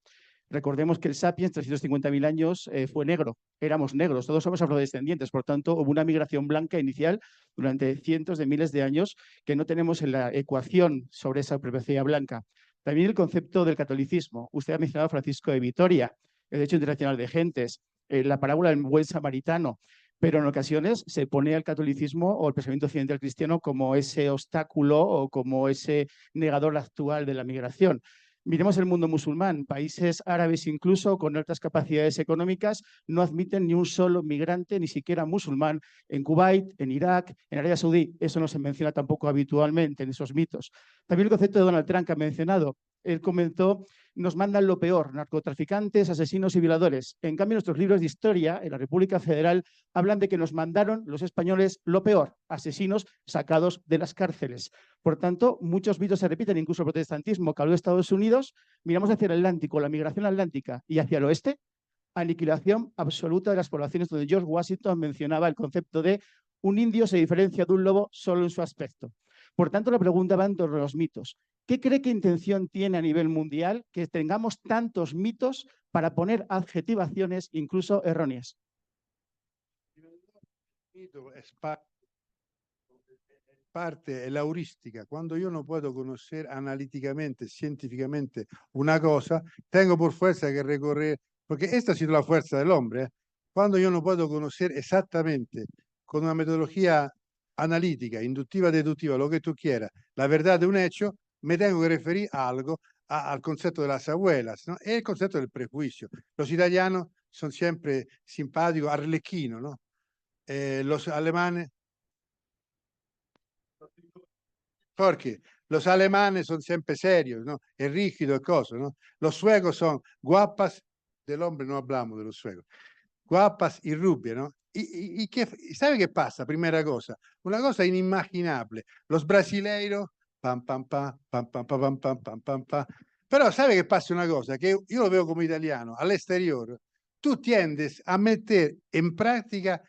Recordemos que el Sapiens, 350.000 años, fue negro. Éramos negros, todos somos afrodescendientes. Por tanto, hubo una migración blanca inicial durante cientos de miles de años que no tenemos en la ecuación sobre esa supremacía blanca. También el concepto del catolicismo. Usted ha mencionado a Francisco de Vitoria, el derecho internacional de gentes, la parábola del buen samaritano, pero en ocasiones se pone al catolicismo o el pensamiento occidental cristiano como ese obstáculo o como ese negador actual de la migración. Miremos el mundo musulmán, países árabes incluso con altas capacidades económicas no admiten ni un solo migrante, ni siquiera musulmán, en Kuwait, en Irak, en Arabia Saudí. Eso no se menciona tampoco habitualmente en esos mitos. También el concepto de Donald Trump que ha mencionado. Él comentó, nos mandan lo peor, narcotraficantes, asesinos y violadores. En cambio, nuestros libros de historia en la República Federal hablan de que nos mandaron los españoles lo peor, asesinos sacados de las cárceles. Por tanto, muchos mitos se repiten, incluso el protestantismo que habló de Estados Unidos. Miramos hacia el Atlántico, la migración atlántica, y hacia el oeste, aniquilación absoluta de las poblaciones, donde George Washington mencionaba el concepto de un indio se diferencia de un lobo solo en su aspecto. Por tanto, la pregunta va en torno a los mitos. ¿Qué cree que intención tiene a nivel mundial que tengamos tantos mitos para poner adjetivaciones incluso erróneas? Es parte, es la heurística. Cuando yo no puedo conocer analíticamente, científicamente una cosa, tengo por fuerza que recorrer, porque esta ha sido la fuerza del hombre. Cuando yo no puedo conocer exactamente con una metodología analítica, inductiva, deductiva, lo que tú quieras, la verdad de un hecho, me tengo que referir a algo, al concepto de las abuelas, ¿no? E il concetto del prejuicio. Los italianos son siempre simpáticos, arlequino, ¿no? Los alemanes, porque los alemanes son siempre serios, ¿no? Es rígido y cosas, ¿no? Los suecos son guapas, del hombre no hablamos de los suecos, guapas y rubias, ¿no? ¿Y sabe qué pasa? Primera cosa, una cosa inimaginable. Los brasileiros, pam, pam, pam, pam, pam, pam, pam, pam, pam, pam, pam. Pero sabe che passa una cosa, che io lo vedo come italiano, all'esterior, tu tiendes a meter en práctica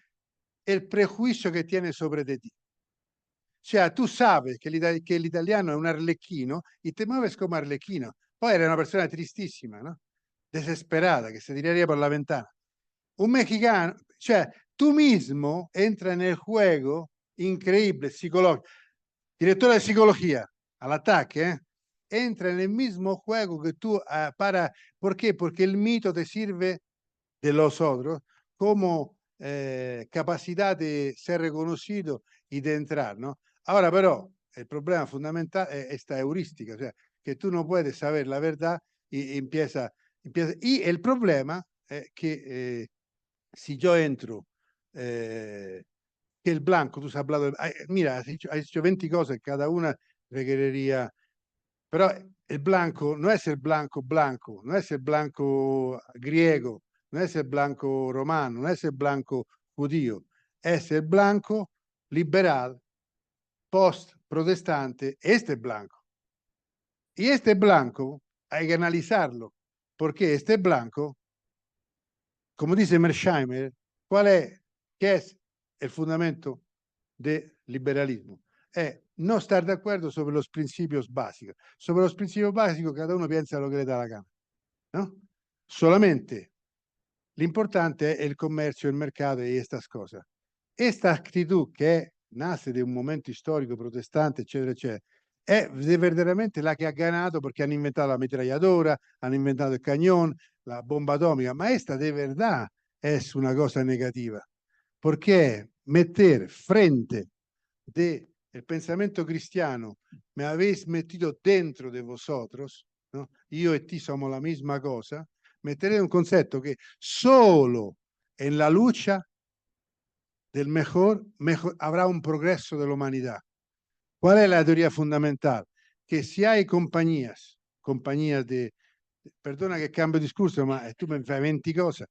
el prejuicio que tiene sobre de ti. O sea, tú sabes que el italiano es un arlequino y te mueves como arlequino. Poi era una persona tristísima, ¿no? Desesperada, que se tiraría por la ventana. Un mexicano, cioè, tú mismo entras en el juego increíble, psicológico. Director de psicología, al ataque, entra en el mismo juego que tú para. ¿Por qué? Porque el mito te sirve de los otros como capacidad de ser reconocido y de entrar, ¿no? Ahora, pero, el problema fundamental es esta heurística, o sea, que tú no puedes saber la verdad y empieza. Y el problema es que si yo entro, que el blanco, tú has hablado, mira, has dicho 20 cosas, cada una requeriría, pero el blanco no es el blanco blanco, no es el blanco griego, no es el blanco romano, no es el blanco judío, es el blanco liberal, post-protestante, este blanco. Y este blanco hay que analizarlo, porque este blanco, como dice Mersheimer, ¿qué es el fundamento del liberalismo? Es no estar de acuerdo sobre los principios básicos. Sobre los principios básicos cada uno piensa lo que le da la gana, ¿no? Solamente l'importante es el comercio, el mercado y estas cosas. Esta actitud que nace de un momento histórico protestante, eccetera, eccetera, è verdaderamente la che ha ganado porque han inventado la ametralladora, han inventado el cañón, la bomba atómica, ma esta de verdad es una cosa negativa, porque meter frente del pensamiento cristiano, me habéis metido dentro de vosotros, ¿no? Io e ti somos la misma cosa, meteré un concepto que solo en la lucha del mejor habrá un progreso de la humanidad. ¿Cuál es la teoría fundamental? Que si hay compañías de, perdona que cambio discurso, ma tu me fai 20 cose,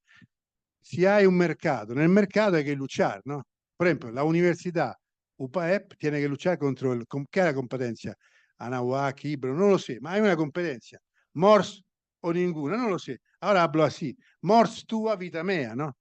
si hay un mercado, nel mercado hay que luchar, ¿no? Por ejemplo, la universidad UPAEP tiene que luchar contra el, ¿qué es la competencia? Anahuac, Ibro, no lo sé, ma hay una competencia. Morse o ninguna, no lo sé. Ahora hablo así. Morse tua, vita mea, ¿no?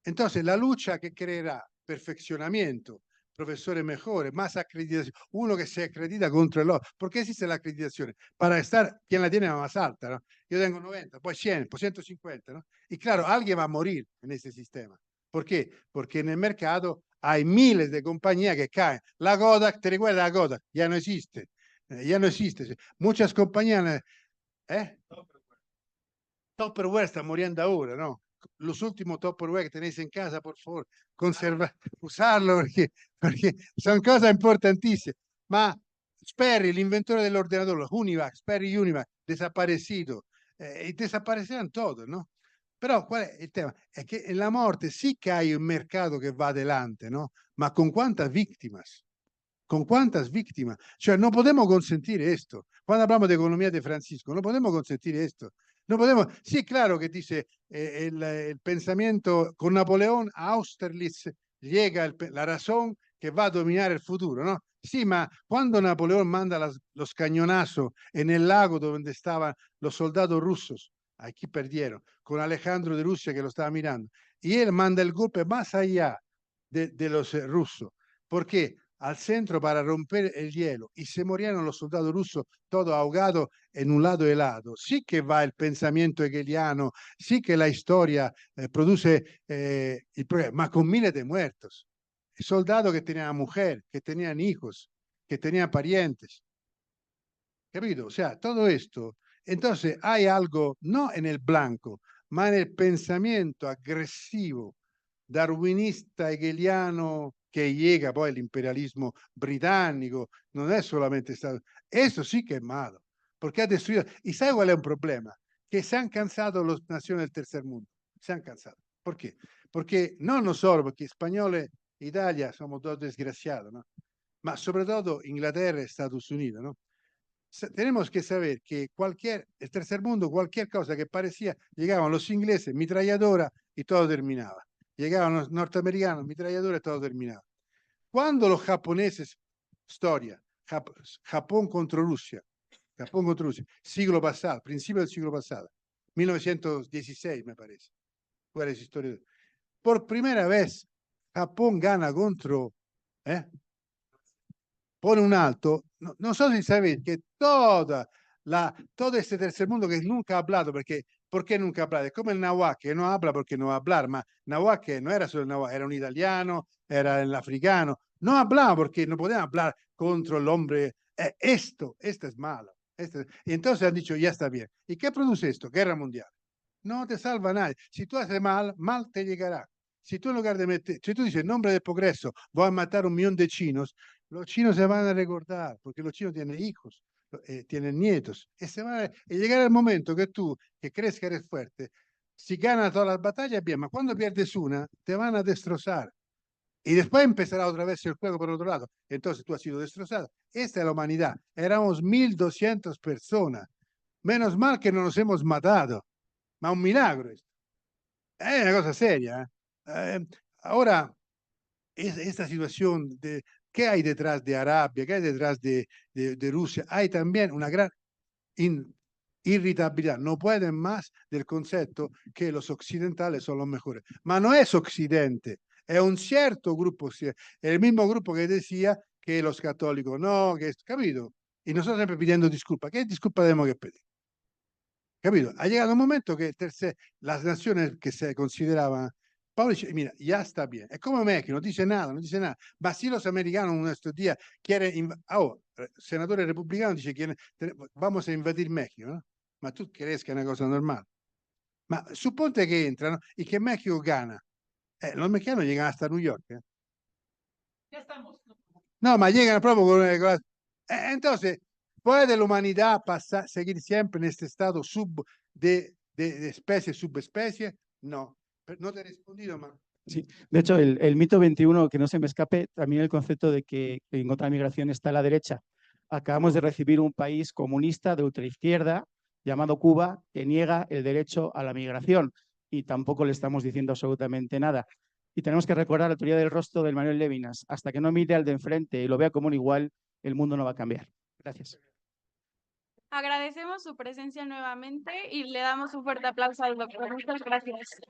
Entonces, la lucha que creerá perfeccionamiento, profesores mejores, más acreditación, uno que se acredita contra el otro. ¿Por qué existe la acreditación? Para estar, quien la tiene más alta, ¿no? Yo tengo 90, pues 100, pues 150, ¿no? Y claro, alguien va a morir en este sistema. ¿Por qué? Porque en el mercado hay miles de compañías que caen. La Kodak, ¿te recuerdas la Kodak? Ya no existe. Ya no existe. Muchas compañías, ¿eh? Tupperware está muriendo ahora, ¿no? Los últimos Tupperware que tenéis en casa, por favor, usarlo porque son cosas importantísimas. Ma Sperry, l'inventore dell'ordinatore, Univac, Sperry Univac, desaparecido, y desaparecerán todos, ¿no? Però qual è il tema? È che en la morte sì che hay un mercato che va adelante, ¿no? Ma con quantas víctimas? ¿Con cuántas víctimas? Cioè, no podemos consentir esto. Cuando hablamos de economía de Francisco, no podemos consentir esto. No podemos. Sí, claro que dice el pensamiento con Napoleón a Austerlitz llega la razón que va a dominar el futuro, ¿no? Sí, ma cuando Napoleón manda los cañonazos en el lago donde estaban los soldados rusos, aquí perdieron, con Alejandro de Rusia que lo estaba mirando, y él manda el golpe más allá de los rusos. ¿Por qué? Al centro para romper el hielo y se morían los soldados rusos todos ahogados en un lado helado. Sí que va el pensamiento hegeliano, sí que la historia produce el problema, ma con miles de muertos. Soldados que tenían mujer, que tenían hijos, que tenían parientes. ¿Capito? O sea, todo esto. Entonces hay algo, no en el blanco, ma en el pensamiento agresivo, darwinista, hegeliano, che llega poi all'imperialismo britannico, non è solamente stato. Eso sí que es malo, porque ha destruido. ¿Y sabe cuál es un problema? Que se han cansado las naciones del tercer mundo. Se han cansado. ¿Por qué? Porque no solo porque españoles, Italia, somos dos desgraciados, ¿no? Ma sobre todo Inglaterra y Estados Unidos, ¿no? Tenemos que saber que el tercer mundo, cualquier cosa que parecía, llegaban los ingleses, mitralladora y todo terminaba. Llegaban los norteamericanos, mitralladora y todo terminaba. Cuando los japoneses, historia, Japón contra Rusia, siglo pasado, principio del siglo pasado, 1916 me parece, historia. Por primera vez, Japón gana contra, pone un alto, no sé si sabéis que todo este tercer mundo que nunca ha hablado, ¿por qué nunca ha hablado? Es como el Nahuatl, que no habla porque no va a hablar, ma Nahuatl que no era solo el Nahuatl, era un italiano, era el africano, no hablaba porque no podían hablar contra el hombre, esto es malo. Y entonces han dicho, ya está bien. ¿Y qué produce esto? Guerra mundial. No te salva nadie. Si tú haces mal te llegará. Si tú en lugar de meter, si tú dices, en nombre del progreso, voy a matar 1 millón de chinos, los chinos se van a recordar, porque los chinos tienen hijos, tienen nietos, y llegará el momento que tú, que crees que eres fuerte, si ganas todas las batallas, bien, ma cuando pierdes una, te van a destrozar. Y después empezará otra vez el juego por otro lado. Entonces tú has sido destrozado. Esta es la humanidad. Éramos 1.200 personas. Menos mal que no nos hemos matado. Ma un milagro esto. Es una cosa seria. Ahora, esta situación de qué hay detrás de Arabia, qué hay detrás de Rusia, hay también una gran irritabilidad. No pueden más del concepto que los occidentales son los mejores. Ma no es Occidente, es un cierto grupo, el mismo grupo que decía que los católicos no, que capito. Y nosotros siempre pidiendo disculpas. ¿Qué disculpa tenemos que pedir? ¿Capito? Ha llegado un momento que las naciones que se consideraban, Pablo dice, mira, ya está bien. Es como México, no dice nada, no dice nada. Ma si los americanos uno de estos días quieren, senadores republicanos dice, vamos a invadir México, ¿no? Ma tú crees que es una cosa normal. Ma suponte que entrano y que México gana. Los mexicanos llegan hasta New York. Ya estamos. No, ma llegan proprio con entonces, ¿puede la humanidad seguir siempre en este estado de especie, subespecie? No. No te he respondido, ma. Sí, de hecho, el mito 21, que no se me escape, también el concepto de que en contra de la migración está a la derecha. Acabamos de recibir un país comunista de ultraizquierda llamado Cuba que niega el derecho a la migración. y tampoco le estamos diciendo absolutamente nada. Y tenemos que recordar la teoría del rostro del Manuel Levinas. Hasta que no mire al de enfrente y lo vea como un igual, el mundo no va a cambiar. Gracias. Agradecemos su presencia nuevamente y le damos un fuerte aplauso al doctor. Muchas gracias.